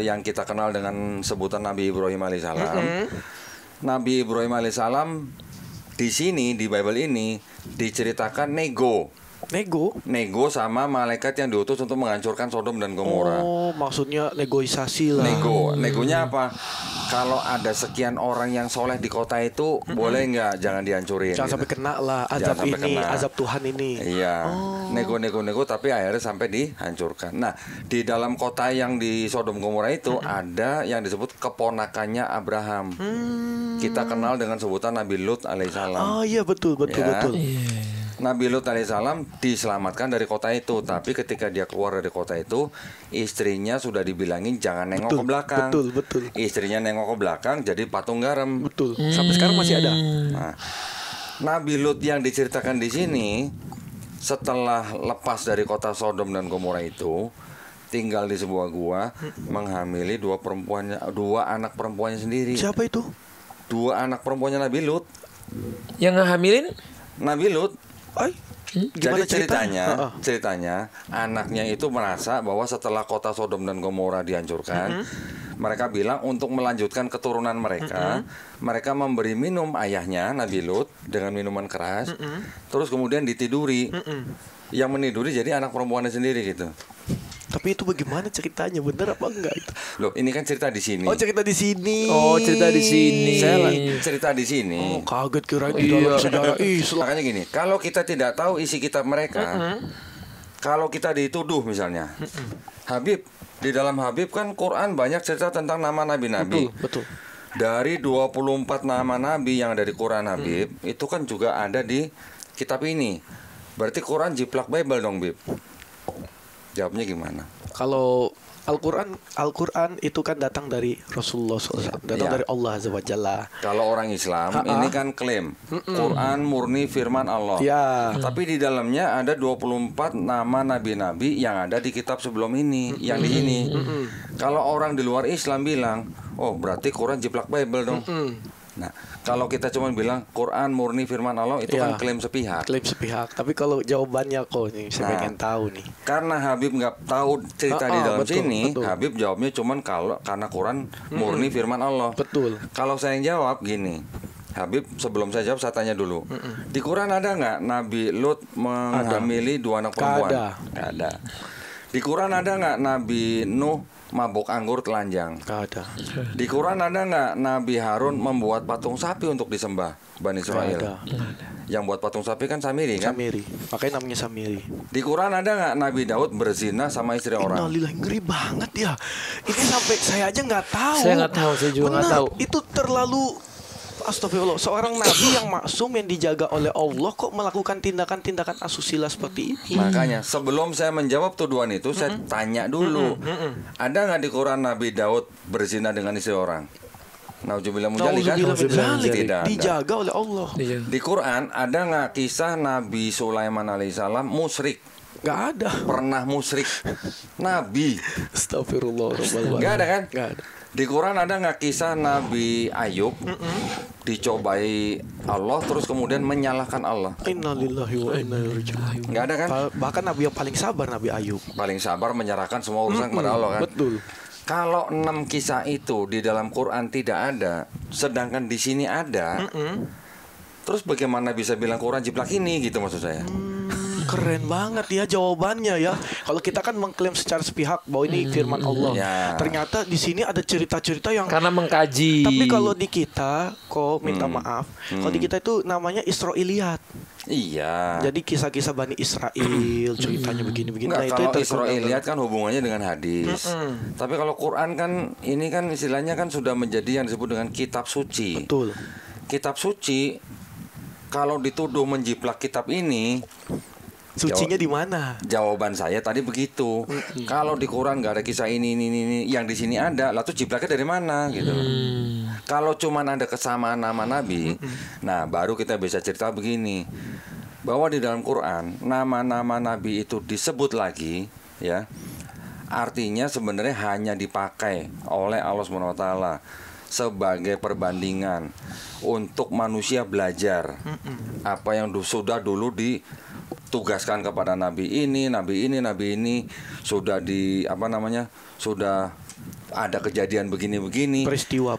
yang kita kenal dengan sebutan Nabi Ibrahim alaihissalam. Nabi Ibrahim alaihissalam di sini di Bible ini diceritakan nego sama malaikat yang diutus untuk menghancurkan Sodom dan Gomora. Oh, maksudnya negosiasi lah. Negonya apa? Kalau ada sekian orang yang soleh di kota itu, boleh nggak? Jangan dihancurin. Jangan gitu. sampai kena lah Jangan azab sampai ini, kena. azab Tuhan ini. Iya, nego, tapi akhirnya sampai dihancurkan. Nah, di dalam kota yang di Sodom Gomora itu ada yang disebut keponakannya Abraham. Kita kenal dengan sebutan Nabi Lut alaihissalam. Oh iya, betul. Ya. Nabi Lut alaihissalam diselamatkan dari kota itu, tapi ketika dia keluar dari kota itu, istrinya sudah dibilangin jangan nengok ke belakang. Betul. Istrinya nengok ke belakang jadi patung garam. Betul. Sampai sekarang masih ada. Nah, Nabi Lut yang diceritakan di sini setelah lepas dari kota Sodom dan Gomora itu, tinggal di sebuah gua, menghamili dua anak perempuannya sendiri. Siapa itu? Dua anak perempuannya Nabi Lut. Yang ngehamilin Nabi Lut. Ay, Jadi gimana ceritanya? ceritanya anaknya itu merasa bahwa setelah kota Sodom dan Gomora dihancurkan, mereka bilang untuk melanjutkan keturunan mereka, mereka memberi minum ayahnya Nabi Lut dengan minuman keras, terus kemudian ditiduri. Yang meniduri jadi anak perempuannya sendiri gitu. Tapi itu bagaimana ceritanya? Bener apa enggak itu? Loh, ini kan cerita di sini. Oh, cerita di sini. Oh, cerita di sini. Saya cerita di sini. Oh, kaget kirain di dalam sejarah Islam. Makanya gini, kalau kita tidak tahu isi kitab mereka, kalau kita dituduh misalnya, Habib, di dalam Habib kan Quran banyak cerita tentang nama nabi-nabi. Betul. Dari 24 nama nabi yang ada di Quran Habib, itu kan juga ada di kitab ini. Berarti Quran jiplak Bible dong, Bib. Jawabnya gimana? Kalau Al-Quran itu kan datang dari Rasulullah SAW, datang Ya. dari Allah Azza wa Jalla. Kalau orang Islam ini kan klaim Quran murni firman Allah. Ya. Tapi di dalamnya ada 24 nama nabi-nabi yang ada di kitab sebelum ini, yang di sini. Kalau orang di luar Islam bilang, "Oh, berarti Quran jiplak Bible dong." Nah, kalau kita cuma bilang Quran murni firman Allah, itu Ya. kan klaim sepihak. Klaim sepihak. Tapi kalau jawabannya kok nih, saya Nah. pengen tahu nih. Karena Habib nggak tahu cerita di dalam betul, sini, betul. Habib jawabnya cuman karena Quran murni firman Allah. Betul. Kalau saya yang jawab gini, Habib, sebelum saya jawab saya tanya dulu. Di Quran ada nggak Nabi Lut menghamili dua anak perempuan? Nggak ada. Di Quran ada nggak Nabi Nuh mabuk anggur telanjang? Gak ada. Di Quran ada nggak Nabi Harun membuat patung sapi untuk disembah Bani Israel? Nggak ada. Yang buat patung sapi kan Samiri kan? Samiri. Makanya namanya Samiri. Di Quran ada nggak Nabi Daud berzina sama istri orang? Innalillahi, ngeri banget ya. Ini sampai saya aja nggak tahu. Saya nggak tahu, saya juga nggak Benar, tahu. Itu terlalu astagfirullah. Seorang nabi yang maksum yang dijaga oleh Allah kok melakukan tindakan-tindakan asusila seperti ini. Makanya sebelum saya menjawab tuduhan itu, saya tanya dulu, ada nggak di Quran Nabi Daud berzina dengan istri orang? Nauzubillah mujalik kan? Nauzubillah min dzalik. Tidak ada. Dijaga oleh Allah. Iya. Di Quran ada nggak kisah Nabi Sulaiman alaihissalam musyrik? Gak ada. Pernah musyrik? Nabi. Astagfirullah. Nggak ada kan? Gak ada. Di Quran ada nggak kisah Nabi Ayub dicobai Allah terus kemudian menyalahkan Allah? Innalillahi wa inna ilaihi raji'un. Nggak ada kan? Bahkan nabi yang paling sabar, Nabi Ayub. Paling sabar menyerahkan semua urusan kepada Allah kan? Betul. Kalau 6 kisah itu di dalam Quran tidak ada, sedangkan di sini ada, Terus bagaimana bisa bilang Quran jiplak ini gitu maksud saya. Keren banget ya jawabannya ya. Kalau kita kan mengklaim secara sepihak bahwa ini firman Allah. Ya. Ternyata di sini ada cerita-cerita yang Karena mengkaji. tapi kalau di kita kok minta maaf, kalau di kita itu namanya Israiliyat. Iya. Jadi kisah-kisah Bani Israel, ceritanya begini-begini. Enggak, Nah, kalau itu Israiliyat kan hubungannya dengan hadis. Tapi kalau Quran kan ini kan istilahnya kan sudah menjadi yang disebut dengan kitab suci. betul. Kitab suci kalau dituduh menjiplak kitab ini, Sucinya di mana? jawaban saya tadi begitu. Kalau di Quran nggak ada kisah ini, yang di sini ada, lah tuh jiplaknya dari mana gitu. Kalau cuman ada kesamaan nama Nabi, nah baru kita bisa cerita begini, bahwa di dalam Quran nama-nama Nabi itu disebut lagi, ya. Artinya sebenarnya hanya dipakai oleh Allah SWT sebagai perbandingan untuk manusia belajar apa yang sudah dulu ditugaskan kepada nabi ini sudah sudah ada kejadian begini-begini, Peristiwa.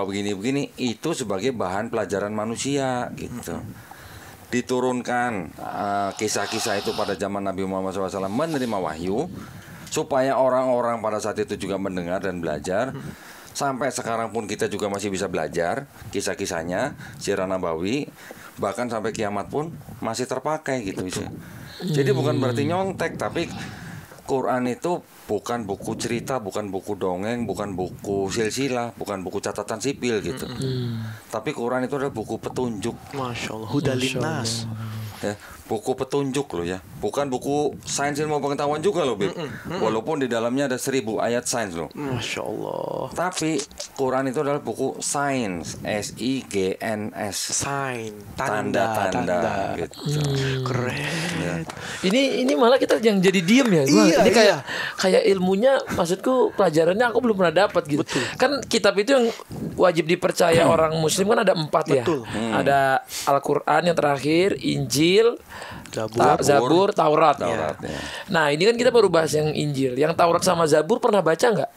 begini-begini, itu sebagai bahan pelajaran manusia gitu. Diturunkan kisah-kisah itu pada zaman Nabi Muhammad SAW menerima wahyu supaya orang-orang pada saat itu juga mendengar dan belajar. Sampai sekarang pun kita juga masih bisa belajar kisah-kisahnya, sirah nabawi, bahkan sampai kiamat pun masih terpakai gitu bisa. Jadi bukan berarti nyontek, tapi Quran itu bukan buku cerita, bukan buku dongeng, bukan buku silsilah, bukan buku catatan sipil gitu. Tapi Quran itu adalah buku petunjuk. Masya Allah. Hudalinnas. Ya, buku petunjuk loh ya, bukan buku sains ilmu pengetahuan juga loh, Bib. Walaupun di dalamnya ada 1000 ayat sains loh. Masya Allah. Tapi Quran itu adalah buku sains, SIGNS, Sign. tanda-tanda gitu. Keren. Ini malah kita yang jadi diem ya. Wah, Iya, ini kayak ilmunya, maksudku pelajarannya aku belum pernah dapat gitu. Betul. Kan kitab itu yang wajib dipercaya orang muslim kan ada 4 ya. Betul. Ada Al-Quran yang terakhir, Injil, Zabur, Taurat. Taurat, ya. Nah ini kan kita baru bahas yang Injil. Yang Taurat sama Zabur pernah baca nggak?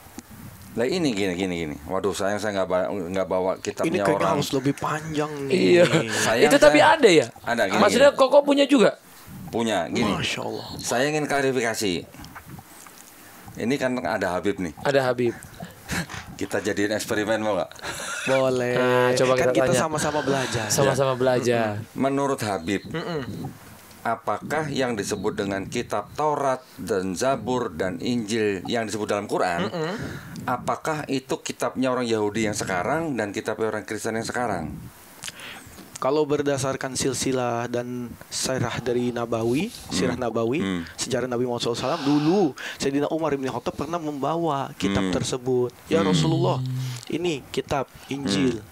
Nah ini gini. Waduh, sayang saya nggak bawa Ini kitabnya kayaknya orang. harus lebih panjang nih. Iya. Sayang Itu tapi saya- ada ya? Ada, gini, Maksudnya Koko punya juga? Punya gini. Masya Allah. Saya ingin klarifikasi. Ini kan ada Habib nih. Ada Habib. Kita jadiin eksperimen mau nggak? Boleh. Nah, coba kan kita kita tanya. sama-sama belajar. Sama-sama belajar. Menurut Habib, apakah yang disebut dengan kitab Taurat dan Zabur dan Injil yang disebut dalam Quran, apakah itu kitabnya orang Yahudi yang sekarang dan kitabnya orang Kristen yang sekarang? Kalau berdasarkan silsilah dan sirah dari Nabawi, sirah Nabawi, sejarah Nabi Muhammad SAW, dulu Sayyidina Umar bin Khattab pernah membawa kitab tersebut. Ya Rasulullah, ini kitab Injil.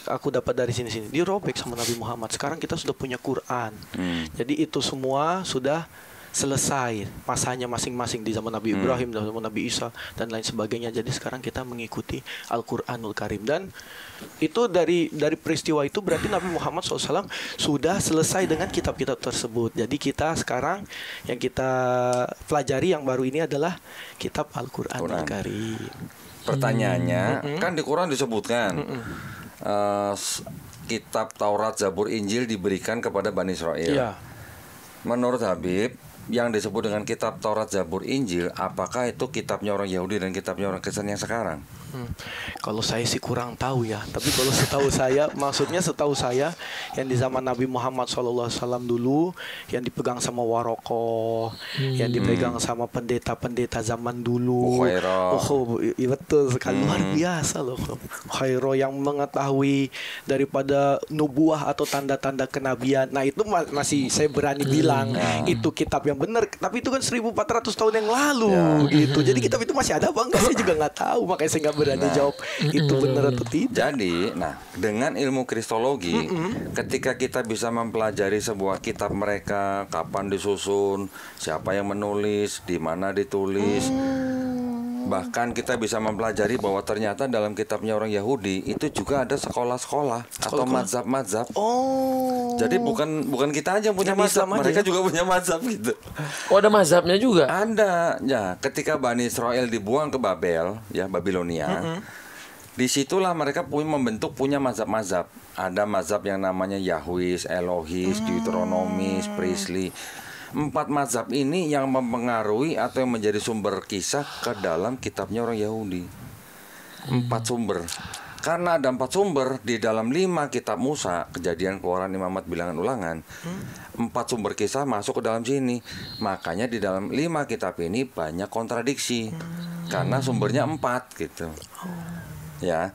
Aku dapat dari sini-sini. Dirobek sama Nabi Muhammad. Sekarang kita sudah punya Quran. Jadi itu semua sudah selesai masanya masing-masing di zaman Nabi Ibrahim, di zaman Nabi Isa dan lain sebagainya. Jadi sekarang kita mengikuti Al-Quranul Karim, dan itu dari peristiwa itu berarti Nabi Muhammad SAW sudah selesai dengan kitab-kitab tersebut. Jadi kita sekarang yang kita pelajari yang baru ini adalah kitab Al-Quranul Karim. Pertanyaannya, kan di Quran disebutkan kitab Taurat, Zabur, Injil diberikan kepada Bani Israel. Iya. Menurut Habib, yang disebut dengan kitab Taurat, Zabur, Injil, apakah itu kitabnya orang Yahudi dan kitabnya orang Kristen yang sekarang? Kalau saya sih kurang tahu ya. Tapi kalau setahu saya, maksudnya setahu saya yang di zaman Nabi Muhammad SAW dulu, yang dipegang sama Warokoh, yang dipegang sama pendeta-pendeta zaman dulu. Khairah. Iya betul sekali, luar biasa loh. Khairah yang mengetahui daripada nubuah atau tanda-tanda kenabian. Nah itu masih saya berani bilang itu kitab yang benar. Tapi itu kan 1400 tahun yang lalu gitu. Jadi kitab itu masih ada apa enggak, saya juga nggak tahu. Makanya saya nggak berani jawab itu benar atau tidak. Jadi, dengan ilmu kristologi, ketika kita bisa mempelajari sebuah kitab mereka, kapan disusun, siapa yang menulis, di mana ditulis, bahkan kita bisa mempelajari bahwa ternyata dalam kitabnya orang Yahudi itu juga ada sekolah-sekolah atau mazhab-mazhab. Oh. Jadi bukan kita aja yang punya Yang mazhab, Islam aja mereka ya? juga punya mazhab gitu. Oh ada mazhabnya juga? Ada, ya. Ketika Bani Israel dibuang ke Babel, ya Babilonia, Disitulah mereka punya mazhab-mazhab. Ada mazhab yang namanya Yahwis, Elohis, Deuteronomis, Priestly. 4 mazhab ini yang mempengaruhi atau yang menjadi sumber kisah ke dalam kitabnya orang Yahudi. 4 sumber. Karena ada 4 sumber di dalam 5 kitab Musa, Kejadian, Keluaran, Imamat, Bilangan, Ulangan. 4 sumber kisah masuk ke dalam sini. Makanya di dalam 5 kitab ini banyak kontradiksi. Karena sumbernya 4 gitu. Ya.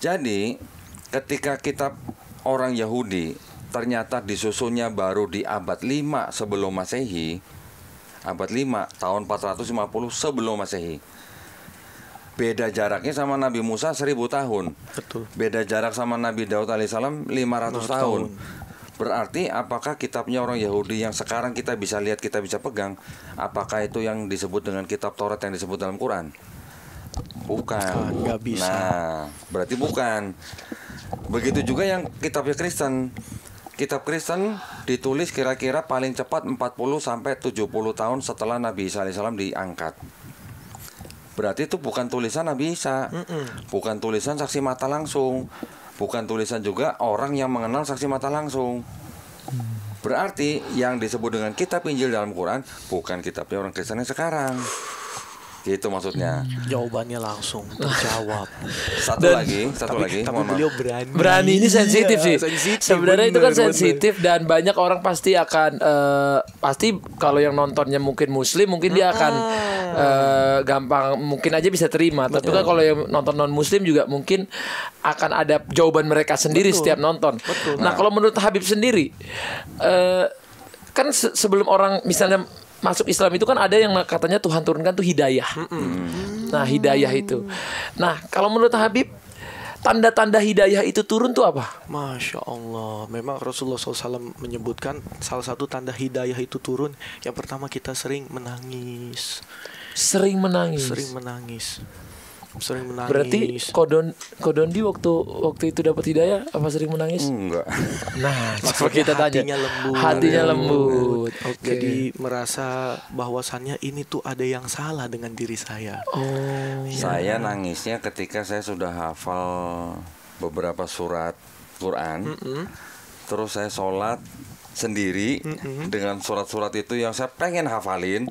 Jadi ketika kitab orang Yahudi ternyata disusunnya baru di abad 5 sebelum Masehi, abad 5 tahun 450 sebelum Masehi. Beda jaraknya sama Nabi Musa 1000 tahun. Betul. Beda jarak sama Nabi Daud alaihissalam 500 tahun. Berarti apakah kitabnya orang Yahudi yang sekarang kita bisa lihat, kita bisa pegang, apakah itu yang disebut dengan kitab Taurat yang disebut dalam Quran? Bukan. Nggak bisa. Nah, berarti bukan. Begitu juga yang kitabnya Kristen. Kitab Kristen ditulis kira-kira paling cepat 40 sampai 70 tahun setelah Nabi Isa alaihissalam diangkat. Berarti itu bukan tulisan Nabi Isa. Bukan tulisan saksi mata langsung. Bukan tulisan juga orang yang mengenal saksi mata langsung. Berarti yang disebut dengan kitab Injil dalam Quran bukan kitabnya orang Kristen yang sekarang. Gitu maksudnya. Jawabannya langsung terjawab. Satu lagi. Tapi mohon maaf. beliau berani. Berani ini sensitif sih. sensitif, Sebenarnya itu kan bener. sensitif dan banyak orang pasti akan pasti kalau yang nontonnya mungkin Muslim mungkin dia akan gampang mungkin aja bisa terima. Tapi kan kalau yang nonton non Muslim juga mungkin akan ada jawaban mereka sendiri setiap nonton. Nah kalau menurut Habib sendiri kan sebelum orang misalnya masuk Islam itu kan ada yang katanya Tuhan turunkan tuh hidayah. Nah hidayah itu. Nah kalau menurut Habib tanda-tanda hidayah itu turun tuh apa? Masya Allah. Memang Rasulullah SAW menyebutkan salah satu tanda hidayah itu turun. Yang pertama kita sering menangis. Sering menangis. Berarti Kodondi waktu itu dapat hidayah apa sering menangis? Enggak. Nah, coba kita tanya. Hatinya lembut. Oke. Jadi merasa bahwasannya ini tuh ada yang salah dengan diri saya. Oh. Saya nangisnya ketika saya sudah hafal beberapa surat Quran. Terus saya sholat sendiri dengan surat-surat itu yang saya pengen hafalin.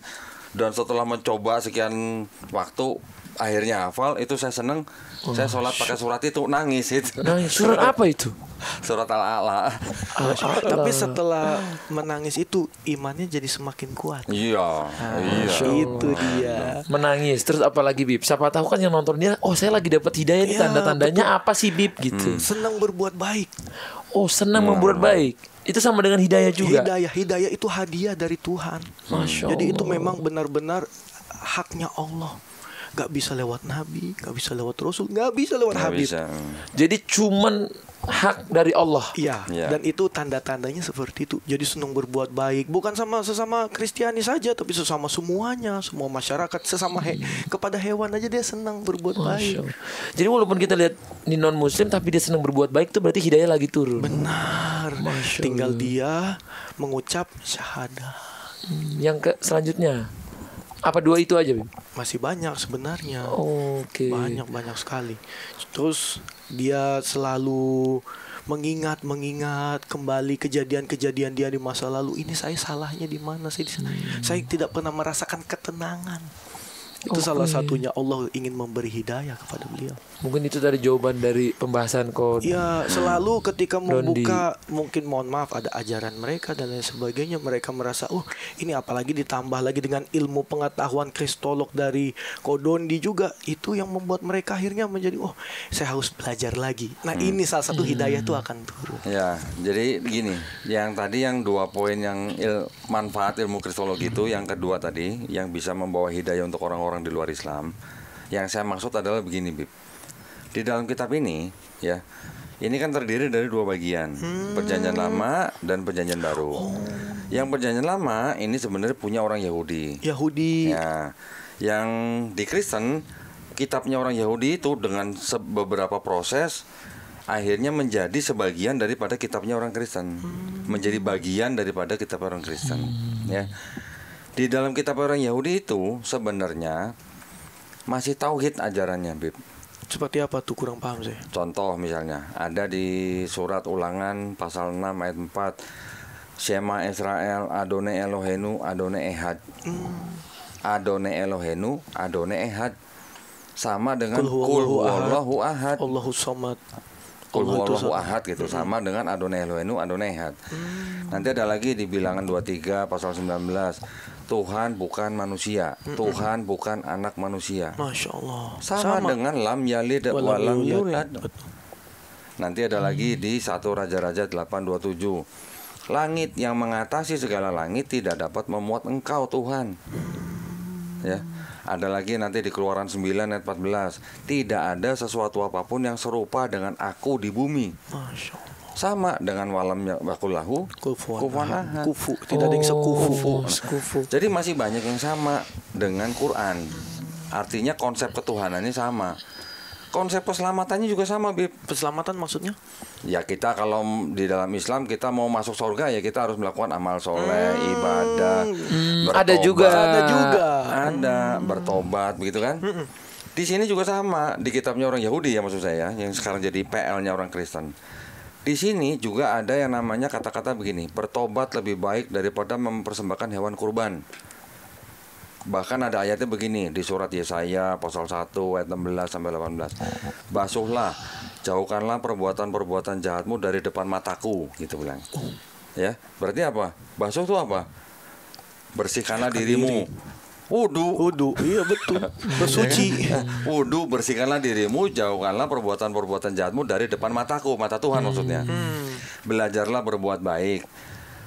Dan setelah mencoba sekian waktu akhirnya hafal, itu saya seneng. Saya sholat pakai surat itu, nangis itu. Nangis. Surat apa itu? Surat Al-A'la. Tapi setelah menangis itu imannya jadi semakin kuat. Iya. Itu dia. Menangis. Terus apa lagi Bib? Siapa tahu kan yang nonton dia, oh saya lagi dapat hidayah nih, Iya, tanda-tandanya apa sih Bib gitu. Senang berbuat baik. Oh senang membuat baik. Itu sama dengan hidayah juga. Hidayah itu hadiah dari Tuhan. Masya Jadi itu Allah. memang benar-benar haknya Allah. Gak bisa lewat Nabi, gak bisa lewat Rasul, gak bisa lewat Nggak Habib. bisa. Jadi cuman hak dari Allah. Iya, Iya. dan itu tanda-tandanya seperti itu. Jadi senang berbuat baik, bukan sama sesama Kristiani saja, tapi sesama semuanya, semua masyarakat, kepada hewan aja dia senang berbuat Masya baik. Allah. Jadi walaupun kita lihat ini non Muslim tapi dia senang berbuat baik itu berarti hidayah lagi turun. Benar. Masya Tinggal Allah. dia mengucap syahadah. Yang selanjutnya apa dua itu aja Bib? Masih banyak sebenarnya. Oke. Banyak sekali. Terus dia selalu mengingat kembali kejadian-kejadian dia di masa lalu. Ini saya salahnya di mana sih? Saya tidak pernah merasakan ketenangan. Itu salah satunya Allah ingin memberi hidayah kepada beliau. Mungkin itu tadi jawaban dari pembahasan kode. Ya, selalu ketika Dondi. membuka, mungkin mohon maaf ada ajaran mereka dan lain sebagainya, mereka merasa, oh ini apalagi ditambah lagi dengan ilmu pengetahuan kristolog dari Kodondi juga, itu yang membuat mereka akhirnya menjadi, oh saya harus belajar lagi. Nah ini salah satu hidayah itu akan turun. Ya, jadi gini, yang tadi yang 2 poin yang manfaat ilmu kristologi itu, yang kedua tadi yang bisa membawa hidayah untuk orang-orang di luar Islam. Yang saya maksud adalah begini, Bib. Di dalam kitab ini, ya, ini kan terdiri dari 2 bagian, Perjanjian Lama dan Perjanjian Baru. Yang Perjanjian Lama ini sebenarnya punya orang Yahudi. Ya, yang di Kristen, kitabnya orang Yahudi itu dengan beberapa proses akhirnya menjadi sebagian daripada kitabnya orang Kristen, menjadi bagian daripada kitab orang Kristen. Ya, di dalam kitab orang Yahudi itu sebenarnya masih tauhid ajarannya, Bib. Seperti apa tuh, kurang paham saya. Contoh misalnya ada di surat Ulangan pasal 6 ayat 4, Shema Israel Adonai Elohenu Adonai Ehad. Adonai Elohenu Adonai Ehad sama dengan Kul huwallahu ahad. Allahu samad. Kul Allah itu huwallahu sama. ahad gitu, sama dengan Adonai Elohenu Adonai Ehad. Nanti ada lagi di Bilangan 23 pasal 19, Tuhan bukan manusia, Tuhan bukan anak manusia. Masya Allah. Sama dengan lam yalid wa lam yulad. Betul. Nanti ada lagi di 1 Raja-Raja 8:27. Langit yang mengatasi segala langit tidak dapat memuat engkau Tuhan. Ya. Ada lagi nanti di Keluaran 9 ayat 14. Tidak ada sesuatu apapun yang serupa dengan aku di bumi. Masya Allah. Sama dengan walam yakullahu kufuwan ahad. Kufu. Tidak ada yang sekufu. Jadi masih banyak yang sama dengan Quran. Artinya konsep ketuhanannya sama. Konsep keselamatannya juga sama, Bib. Keselamatan maksudnya? Ya kita kalau di dalam Islam kita mau masuk surga ya kita harus melakukan amal soleh, ibadah, bertobat. Ada juga. Ada bertobat begitu kan? Di sini juga sama di kitabnya orang Yahudi ya maksud saya yang sekarang jadi PL-nya orang Kristen. Di sini juga ada yang namanya kata-kata begini, bertobat lebih baik daripada mempersembahkan hewan kurban. Bahkan ada ayatnya begini di surat Yesaya pasal 1 ayat 16 sampai 18. Basuhlah, jauhkanlah perbuatan-perbuatan jahatmu dari depan mataku, gitu bilang. Ya, berarti apa? Basuh itu apa? Bersihkanlah dirimu. Wudu, iya betul. Bersuci. Wudu, bersihkanlah dirimu, jauhkanlah perbuatan-perbuatan jahatmu dari depan mataku, mata Tuhan maksudnya. Belajarlah berbuat baik.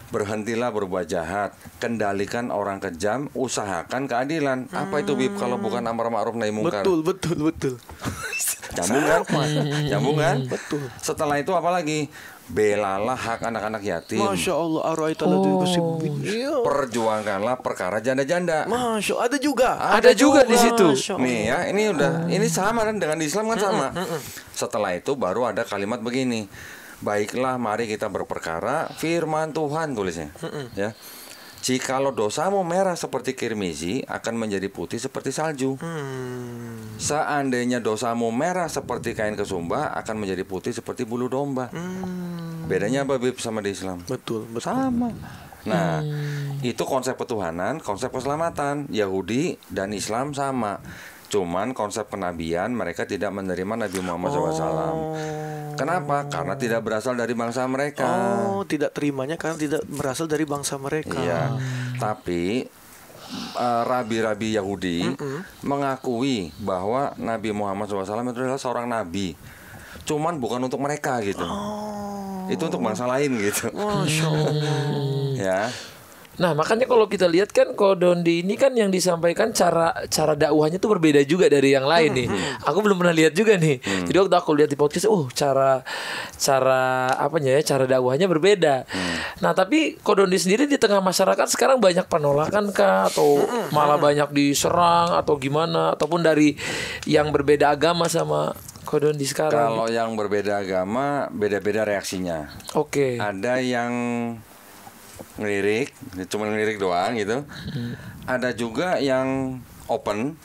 Berhentilah berbuat jahat, kendalikan orang kejam, usahakan keadilan. Apa itu Bib kalau bukan amar ma'ruf nahi mungkar? Betul. Nyambung kan? Betul. Setelah itu apa lagi? Belalah hak anak-anak yatim. Masya Allah. Perjuangkanlah perkara janda-janda. Masya Allah. Ada juga di situ. Nih ya, ini udah, ini sama kan dengan di Islam kan sama. Setelah itu baru ada kalimat begini. Baiklah, mari kita berperkara firman Tuhan tulisnya. Ya. Jikalau dosamu merah seperti kirmizi akan menjadi putih seperti salju. Seandainya dosamu merah seperti kain kesumba akan menjadi putih seperti bulu domba. Bedanya apa Bib sama di Islam? Betul. Sama. Nah, itu konsep ketuhanan, konsep keselamatan. Yahudi dan Islam sama. Cuman konsep kenabian mereka tidak menerima Nabi Muhammad SAW. Kenapa? Karena tidak berasal dari bangsa mereka. Tidak terimanya karena tidak berasal dari bangsa mereka. Iya. Tapi rabi-rabi Yahudi mengakui bahwa Nabi Muhammad SAW itu adalah seorang nabi. Cuman bukan untuk mereka gitu. Itu untuk bangsa lain gitu. Masya Allah. Ya. Nah makanya kalau kita lihat kan Kodondi ini kan yang disampaikan cara dakwahnya tuh berbeda juga dari yang lain nih. Aku belum pernah lihat juga nih. Jadi waktu aku lihat di podcast, cara apanya ya, cara dakwahnya berbeda. Nah tapi Kodondi sendiri di tengah masyarakat sekarang banyak penolakan kah atau malah banyak diserang atau gimana, ataupun dari yang berbeda agama sama Kodondi sekarang? Kalau yang berbeda agama beda-beda reaksinya. Oke. Ada yang ngelirik, cuma ngelirik doang gitu. Ada juga yang open,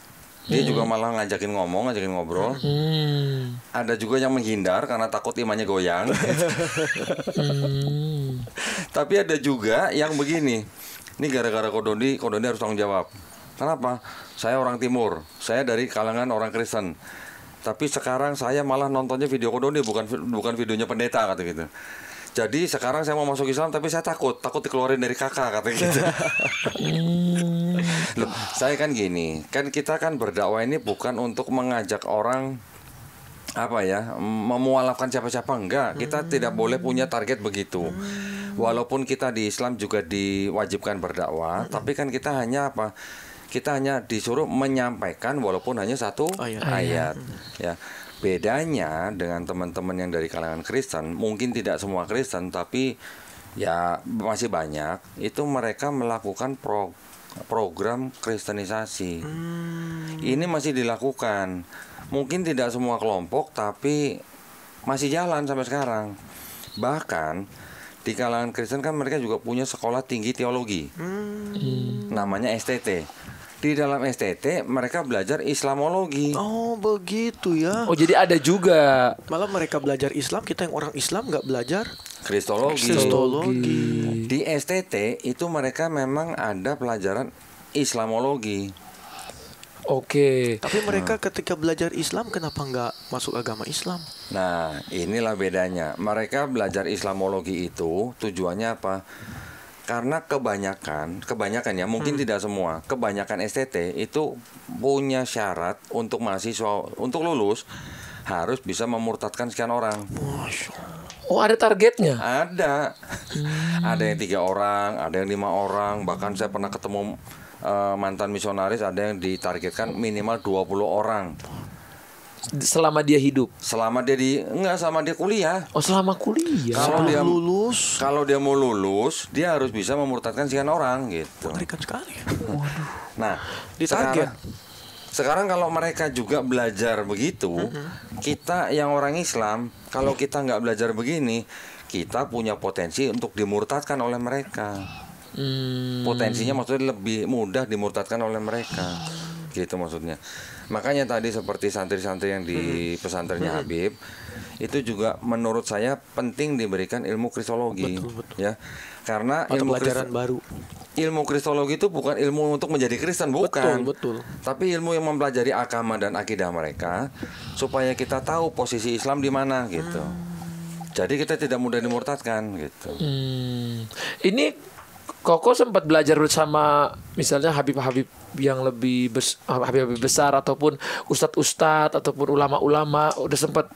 dia juga malah ngajakin ngomong, ngajakin ngobrol. Ada juga yang menghindar karena takut imannya goyang. Tapi ada juga yang begini, ini gara-gara Kodondi harus tanggung jawab. Kenapa? Saya orang Timur, saya dari kalangan orang Kristen. Tapi sekarang saya malah nontonnya video Kodondi, bukan videonya pendeta kata gitu. Jadi sekarang saya mau masuk Islam tapi saya takut dikeluarin dari kakak kata gitu. Loh, saya kan gini, kan kita kan berdakwah ini bukan untuk mengajak orang memualafkan siapa-siapa, enggak. Kita tidak boleh punya target begitu. Walaupun kita di Islam juga diwajibkan berdakwah, tapi kan kita hanya kita hanya disuruh menyampaikan walaupun hanya satu ayat. Ya. Bedanya dengan teman-teman yang dari kalangan Kristen, mungkin tidak semua Kristen, tapi ya masih banyak, itu mereka melakukan program kristenisasi. Ini masih dilakukan. Mungkin tidak semua kelompok, tapi masih jalan sampai sekarang. Bahkan di kalangan Kristen kan mereka juga punya sekolah tinggi teologi. Namanya STT. Di dalam STT mereka belajar Islamologi. Oh begitu ya. Oh, jadi ada juga. Malah mereka belajar Islam, kita yang orang Islam nggak belajar Kristologi. Kristologi. Di STT itu mereka memang ada pelajaran Islamologi. Oke. Tapi mereka ketika belajar Islam kenapa nggak masuk agama Islam? Nah, inilah bedanya. Mereka belajar Islamologi itu tujuannya apa? Karena kebanyakan ya, mungkin tidak semua, kebanyakan STT itu punya syarat untuk mahasiswa untuk lulus harus bisa memurtadkan sekian orang. Oh, ada targetnya. Ada, ada yang 3 orang, ada yang 5 orang, bahkan saya pernah ketemu mantan misionaris ada yang ditargetkan minimal 20 orang. Selama dia hidup. Selama dia kuliah. Oh, selama kuliah. Kalau dia lulus, Kalau dia mau lulus, dia harus bisa memurtadkan sekian orang gitu. mengerikan sekali. Nah, Ditarget. sekarang kalau mereka juga belajar begitu, kita yang orang Islam, kalau kita nggak belajar begini, kita punya potensi untuk dimurtadkan oleh mereka. Potensinya maksudnya lebih mudah dimurtadkan oleh mereka. Gitu maksudnya. Makanya tadi seperti santri-santri yang di pesantrennya Habib itu juga menurut saya penting diberikan ilmu kristologi. Betul. Ya. Karena Atau pelajaran baru. ilmu kristologi itu bukan ilmu untuk menjadi Kristen, bukan. Betul. Tapi ilmu yang mempelajari agama dan akidah mereka supaya kita tahu posisi Islam di mana gitu. Jadi kita tidak mudah dimurtadkan gitu. Ini Koko sempat belajar bersama misalnya Habib-Habib yang lebih Habib-Habib besar ataupun ustadz-ustadz ataupun ulama-ulama, udah sempat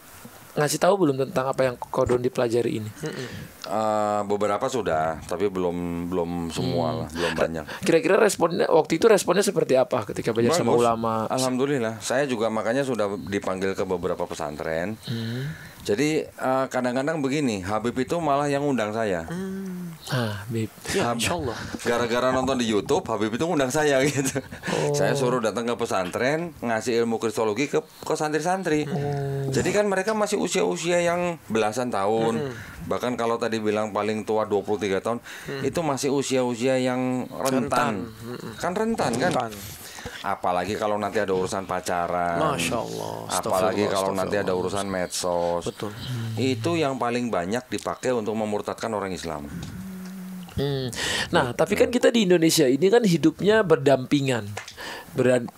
ngasih tahu belum tentang apa yang Koko Don dipelajari ini? Beberapa sudah, tapi belum semua lah, belum banyak. Kira-kira waktu itu responnya seperti apa ketika belajar sama Bagus. ulama? Alhamdulillah, saya juga makanya sudah dipanggil ke beberapa pesantren. Jadi kadang-kadang begini, Habib itu malah yang undang saya. Habib. Ya, insyaallah. Gara-gara nonton di YouTube, Habib itu ngundang saya gitu. Saya suruh datang ke pesantren, ngasih ilmu kristologi ke santri-santri. Jadi kan mereka masih usia-usia yang belasan tahun. Bahkan kalau tadi bilang paling tua 23 tahun, itu masih usia-usia yang rentan. Kan rentan kan? Apalagi kalau nanti ada urusan pacaran. Masya Allah. Apalagi kalau nanti ada Astagfirullah. urusan medsos. Betul. Itu yang paling banyak dipakai untuk memurtadkan orang Islam. Nah, tapi kan kita di Indonesia ini kan hidupnya berdampingan,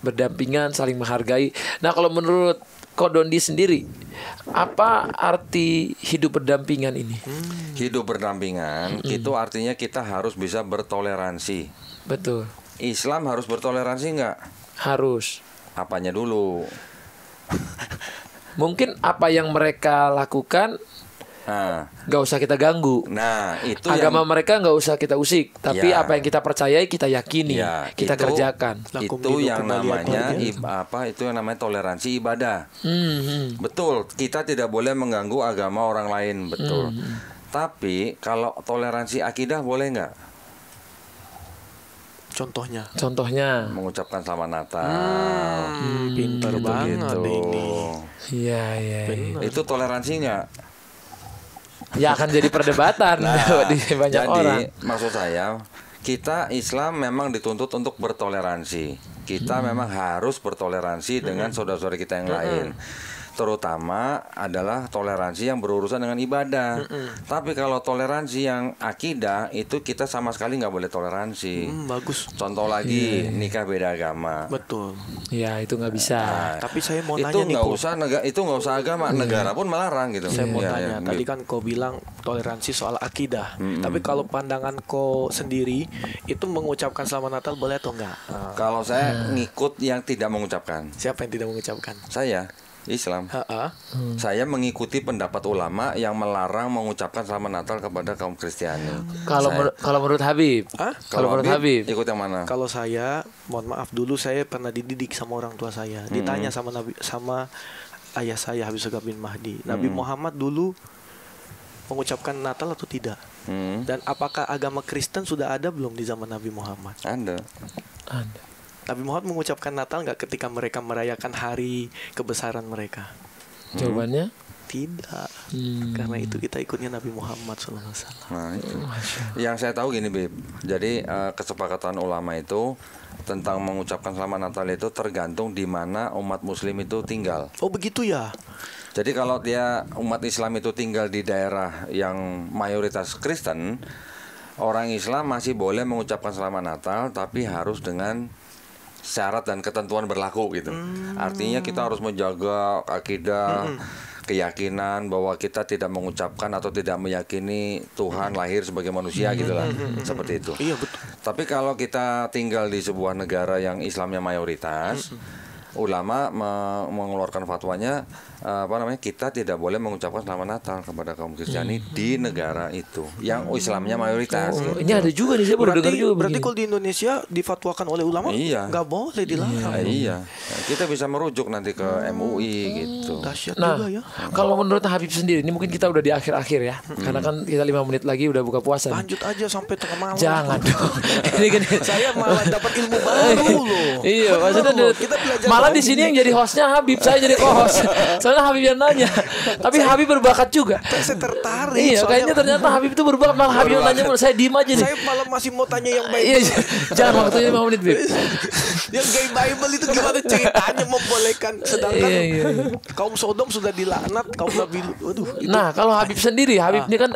berdampingan, saling menghargai. Nah, kalau menurut Kodondi sendiri, apa arti hidup berdampingan ini? Hidup berdampingan itu artinya kita harus bisa bertoleransi. Betul. Islam harus bertoleransi nggak? Harus. Apanya dulu? Mungkin apa yang mereka lakukan nggak usah kita ganggu. Nah, itu Agama yang mereka nggak usah kita usik, tapi Ya. apa yang kita percayai kita yakini, Ya, kita itu- kerjakan. Lakum itu dinukum yang waliyadin. namanya itu yang namanya toleransi ibadah. Hmm. Betul, kita tidak boleh mengganggu agama orang lain, betul. Tapi kalau toleransi akidah boleh nggak? Contohnya. Contohnya, Mengucapkan selamat Natal. Pinter banget ini. iya iya. Benar. Itu toleransi nggak? Ya akan jadi perdebatan di banyak jadi, orang. maksud saya, kita Islam memang dituntut untuk bertoleransi. Kita memang harus bertoleransi dengan saudara-saudara kita yang lain. Terutama adalah toleransi yang berurusan dengan ibadah. Tapi kalau toleransi yang akidah itu kita sama sekali nggak boleh toleransi. Bagus. Contoh lagi, nikah beda agama. Betul. Ya itu nggak bisa. Tapi saya mau Itu nanya nih, nggak usah agama, negara pun melarang gitu. Saya mau Ya, tanya, ya, tadi gitu. kan kau bilang toleransi soal akidah. Tapi kalau pandangan kau sendiri itu mengucapkan selamat Natal boleh atau enggak? Kalau saya ngikut yang tidak mengucapkan, Siapa yang tidak mengucapkan? saya Islam. Saya mengikuti pendapat ulama yang melarang mengucapkan selamat Natal kepada kaum Kristiani. Kalau menurut Habib, kalau menurut Habib, ikut yang mana? Kalau saya, mohon maaf dulu saya pernah dididik sama orang tua saya. Ditanya sama sama ayah saya Habib Sogab bin Mahdi. Nabi Muhammad dulu mengucapkan Natal atau tidak? Dan apakah agama Kristen sudah ada belum di zaman Nabi Muhammad? Ada. Nabi Muhammad mengucapkan Natal nggak ketika mereka merayakan hari kebesaran mereka? jawabannya Tidak. Karena itu kita ikutnya Nabi Muhammad SAW. Nah, itu. Yang saya tahu gini, Bib. Jadi kesepakatan ulama itu tentang mengucapkan selamat Natal itu tergantung di mana umat Muslim itu tinggal. Oh begitu ya. Jadi kalau dia umat Islam itu tinggal di daerah yang mayoritas Kristen, orang Islam masih boleh mengucapkan selamat Natal, tapi harus dengan syarat dan ketentuan berlaku gitu. Artinya kita harus menjaga akidah, keyakinan bahwa kita tidak mengucapkan atau tidak meyakini Tuhan lahir sebagai manusia gitulah. Seperti itu. Iya betul. Tapi kalau kita tinggal di sebuah negara yang Islamnya mayoritas, ulama mengeluarkan fatwanya kita tidak boleh mengucapkan selamat Natal kepada kaum Kristiani di negara itu yang Islamnya mayoritas. Oh, ini ada juga nih, saya baru dengar juga Berarti begini. kalau di Indonesia difatwakan oleh ulama Iya. nggak boleh dilarang. Iya. Nah, kita bisa merujuk nanti ke MUI gitu. Dahsyat Nah, juga ya. kalau menurut Habib sendiri, ini mungkin kita udah di akhir-akhir ya, karena kan kita 5 menit lagi udah buka puasa. nih. Lanjut aja sampai tengah malam. Jangan dong. Ini gini. Saya malah dapat ilmu baru loh. Iya, Bener maksudnya loh, kita belajar malah di lagi. sini yang jadi hostnya Habib, saya jadi co-host. Soalnya Habib yang nanya. Tapi Habib berbakat juga. Saya tertarik. Iya, soalnya kayaknya ternyata Habib itu berbakat, malah Habib yang nanya mulu, saya diem aja nih. saya malah masih mau tanya yang baik. Iya, jangan waktunya 5 menit, Bib. Yang gay Bible itu gimana ceritanya membolehkan, sedangkan Iya, iya. kaum Sodom sudah dilaknat, kaum Nabi Lut. Waduh, itu Nah, kalau Habib sendiri, Habib ini kan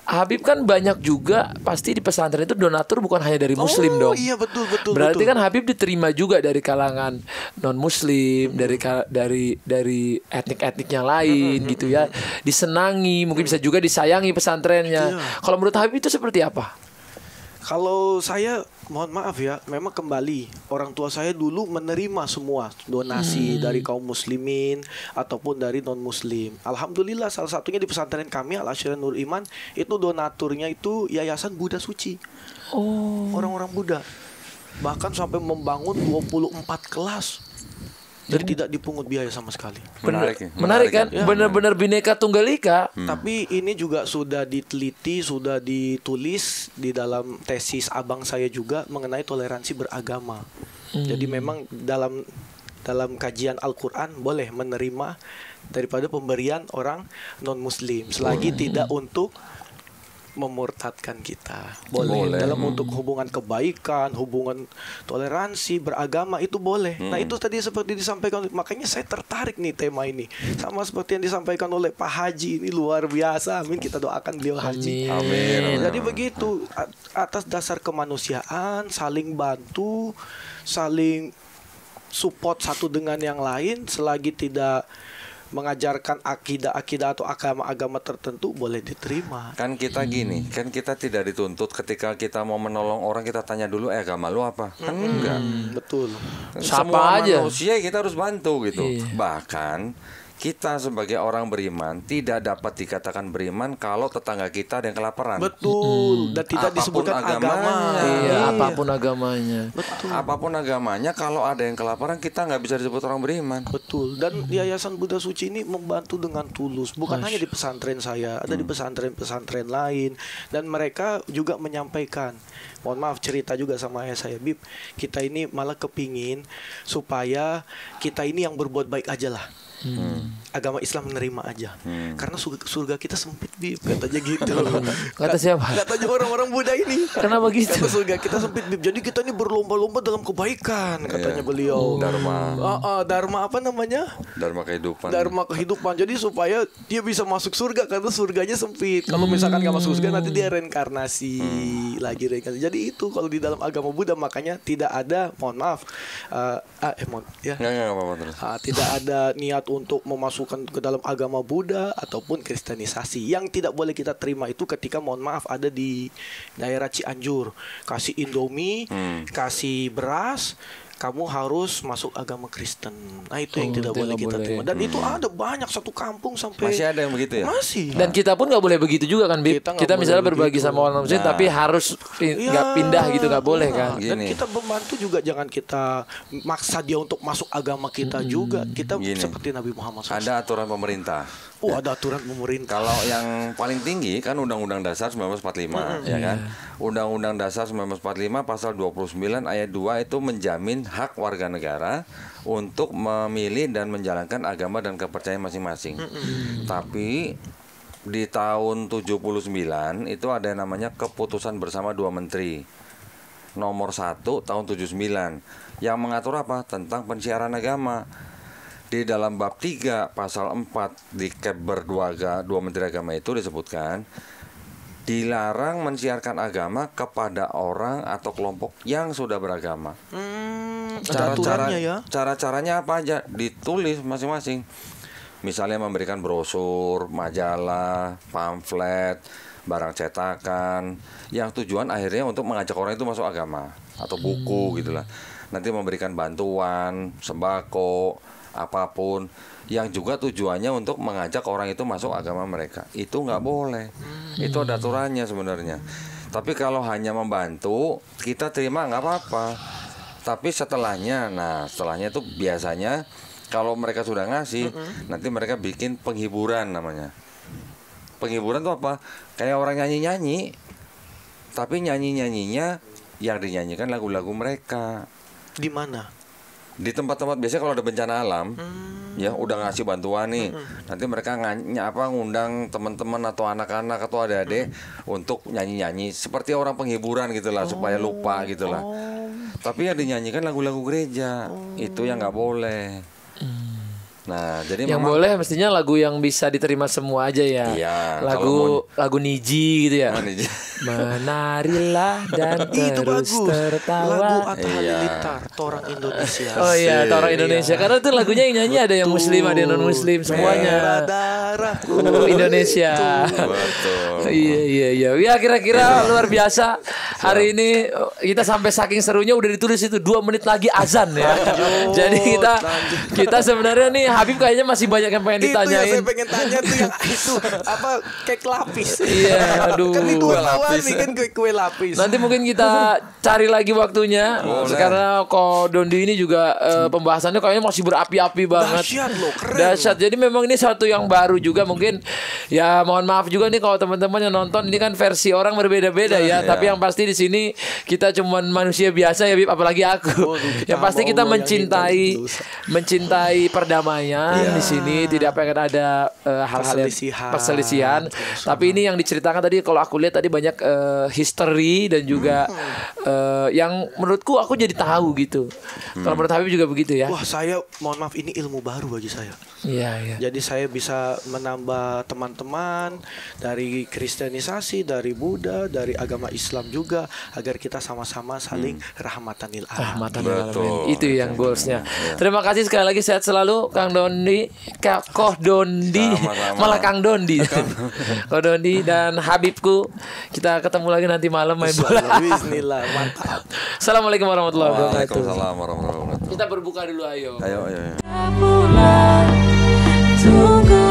Habib kan banyak juga pasti di pesantren itu donatur bukan hanya dari Muslim dong. Iya betul betul. Berarti betul. kan Habib diterima juga dari kalangan non Muslim, dari etnik-etnik yang lain gitu ya. Disenangi, mungkin bisa juga disayangi pesantrennya. Iya. Kalau menurut Habib itu seperti apa? Kalau saya mohon maaf ya, memang kembali orang tua saya dulu menerima semua donasi dari kaum muslimin ataupun dari non muslim. Alhamdulillah salah satunya di pesantren kami Al Asyirah Nur Iman itu donaturnya itu Yayasan Buddha Suci. Oh. Orang-orang Buddha. Bahkan sampai membangun 24 kelas. Jadi tidak dipungut biaya sama sekali. Menarik kan? Ya. Benar-benar Bhinneka Tunggal Ika. Tapi ini juga sudah diteliti, sudah ditulis di dalam tesis abang saya juga mengenai toleransi beragama. Jadi memang dalam kajian Al-Quran boleh menerima daripada pemberian orang non-muslim selagi tidak untuk memurtadkan kita. Boleh. Dalam untuk hubungan kebaikan, hubungan toleransi beragama itu boleh. Nah itu tadi seperti disampaikan, makanya saya tertarik nih tema ini. Sama seperti yang disampaikan oleh Pak Haji, ini luar biasa. Amin, kita doakan beliau haji. Amin. Jadi begitu, atas dasar kemanusiaan, saling bantu, saling support satu dengan yang lain, selagi tidak mengajarkan akidah-akidah atau agama-agama tertentu boleh diterima. Kan kita gini, kan kita tidak dituntut ketika kita mau menolong orang kita tanya dulu agama lu apa? Kan enggak. Betul. Siapa Semua aja. manusia kita harus bantu gitu. Iya. Bahkan kita sebagai orang beriman tidak dapat dikatakan beriman kalau tetangga kita ada yang kelaparan. Betul. Dan tidak Apapun disebutkan agama. agamanya. Iya, apapun agamanya. Betul. Apapun agamanya, kalau ada yang kelaparan kita nggak bisa disebut orang beriman. Betul. Dan Yayasan Buddha Suci ini membantu dengan tulus. Bukan hanya di pesantren saya, ada di pesantren-pesantren lain. Dan mereka juga menyampaikan, mohon maaf cerita juga sama ayah saya, Bib, kita ini malah kepingin supaya kita ini yang berbuat baik aja lah. Agama Islam menerima aja. Karena surga kita sempit, Bib, katanya gitu. Kata siapa? Katanya orang-orang Buddha ini. Kenapa gitu? Kata surga kita sempit, Bib. Jadi kita ini berlomba-lomba dalam kebaikan, katanya beliau. Dharma. Dharma apa namanya? Dharma kehidupan. Dharma kehidupan. Jadi supaya dia bisa masuk surga karena surganya sempit. Kalau misalkan nggak masuk surga nanti dia reinkarnasi lagi reinkarnasi. Jadi itu kalau di dalam agama Buddha makanya tidak ada, mohon maaf, Nggak apa-apa terus. tidak ada niat untuk memasukkan ke dalam agama Buddha ataupun Kristenisasi. Yang tidak boleh kita terima itu ketika mohon maaf ada di daerah Cianjur kasih Indomie, kasih beras, kamu harus masuk agama Kristen. Nah itu yang tidak itu boleh nggak kita boleh. terima. Dan itu ada banyak satu kampung sampai Masih ada yang begitu ya? Masih. Dan kita pun nggak boleh begitu juga kan, Bib. Kita Kita, nggak misalnya boleh berbagi begitu. sama orang muslim, Nah. tapi harus nggak pindah gitu, nggak boleh kan. Dan Gini. kita membantu juga, jangan kita maksa dia untuk masuk agama kita juga. Kita Gini. seperti Nabi Muhammad SAW. Ada aturan pemerintah. Ada aturan pemerintah. Kalau yang paling tinggi kan Undang-Undang Dasar 1945, ya kan? Undang-Undang Dasar 1945 pasal 29 ayat 2 itu menjamin hak warga negara untuk memilih dan menjalankan agama dan kepercayaan masing-masing. Tapi di tahun 79 itu ada yang namanya keputusan bersama dua menteri. nomor 1 tahun 79 yang mengatur apa? Tentang pensiaran agama. Di dalam bab 3 pasal 4 di Kepber 2 Menteri Agama itu disebutkan dilarang mensiarkan agama kepada orang atau kelompok yang sudah beragama. Ada aturannya ya. Cara-caranya apa aja ditulis masing-masing. Misalnya memberikan brosur, majalah, pamflet, barang cetakan, yang tujuan akhirnya untuk mengajak orang itu masuk agama atau buku gitulah. Nanti memberikan bantuan, sembako, apapun yang juga tujuannya untuk mengajak orang itu masuk agama mereka. Itu nggak boleh. Itu ada aturannya sebenarnya. Tapi kalau hanya membantu, kita terima nggak apa-apa. Tapi setelahnya itu biasanya kalau mereka sudah ngasih, nanti mereka bikin penghiburan namanya. Penghiburan itu apa? Kayak orang nyanyi-nyanyi, tapi nyanyi-nyanyinya yang dinyanyikan lagu-lagu mereka. Di mana? Di tempat-tempat biasanya kalau ada bencana alam, ya udah ngasih bantuan nih, nanti mereka ngundang teman-teman atau anak-anak atau adik-adik untuk nyanyi-nyanyi seperti orang penghiburan gitulah, supaya lupa gitulah. Tapi yang dinyanyikan lagu-lagu gereja, itu yang nggak boleh. Nah, jadi yang memang boleh mestinya lagu yang bisa diterima semua aja ya. Iya, lagu Niji gitu ya. Niji. Menarilah dan Itu terus bagus. tertawa. Lagu Atta Iya. Halilintar, Torang Indonesia. Oh iya, orang Indonesia. Karena itu lagunya yang nyanyi ada yang muslim, ada yang non muslim, Merah semuanya. darahku Indonesia. Betul. Iya. Ya kira-kira luar biasa. Hari ini kita sampai saking serunya udah ditulis itu 2 menit lagi azan ya. Jadi kita sebenarnya nih Habib kayaknya masih banyak yang pengen Itu yang ditanyain. saya pengen tanya tuh yang itu apa kek lapis. Iya, aduh. Kan itu Kue tua lapis. nih kan kue lapis. Nanti mungkin kita cari lagi waktunya. Karena Ko Dondi ini juga pembahasannya kayaknya masih berapi-api banget. Dahsyat loh, keren. Dahsyat. Jadi memang ini satu yang baru juga mungkin. Ya mohon maaf juga nih kalau teman-teman yang nonton ini kan versi orang berbeda-beda ya. Tapi yang pasti di sini kita cuman manusia biasa ya, Bib, apalagi aku. Yang pasti kita mencintai perdamaian di sini, tidak pengen ada hal-hal yang perselisihan. Tapi ini yang diceritakan tadi kalau aku lihat tadi banyak history dan juga yang menurutku aku jadi tahu gitu. Kalau menurut Habib juga begitu ya. Wah, saya mohon maaf ini ilmu baru bagi saya. Iya. Jadi saya bisa menambah teman-teman dari Kristenisasi, dari Buddha, dari agama Islam juga agar kita sama-sama saling rahmatanil alamin. Rahmatan lil alamin. Betul. Itu yang goalsnya. Terima kasih sekali lagi, sehat selalu Kang Dondi, Koh Dondi, Sama-sama. malah Kang Dondi, Koh Dondi dan Habibku. Kita ketemu lagi nanti malam main bola. Bismillah, mantap. Assalamualaikum warahmatullahi wabarakatuh. Waalaikumsalam warahmatullahi wabarakatuh. Kita berbuka dulu ayo. Ayo. Pulang, tunggu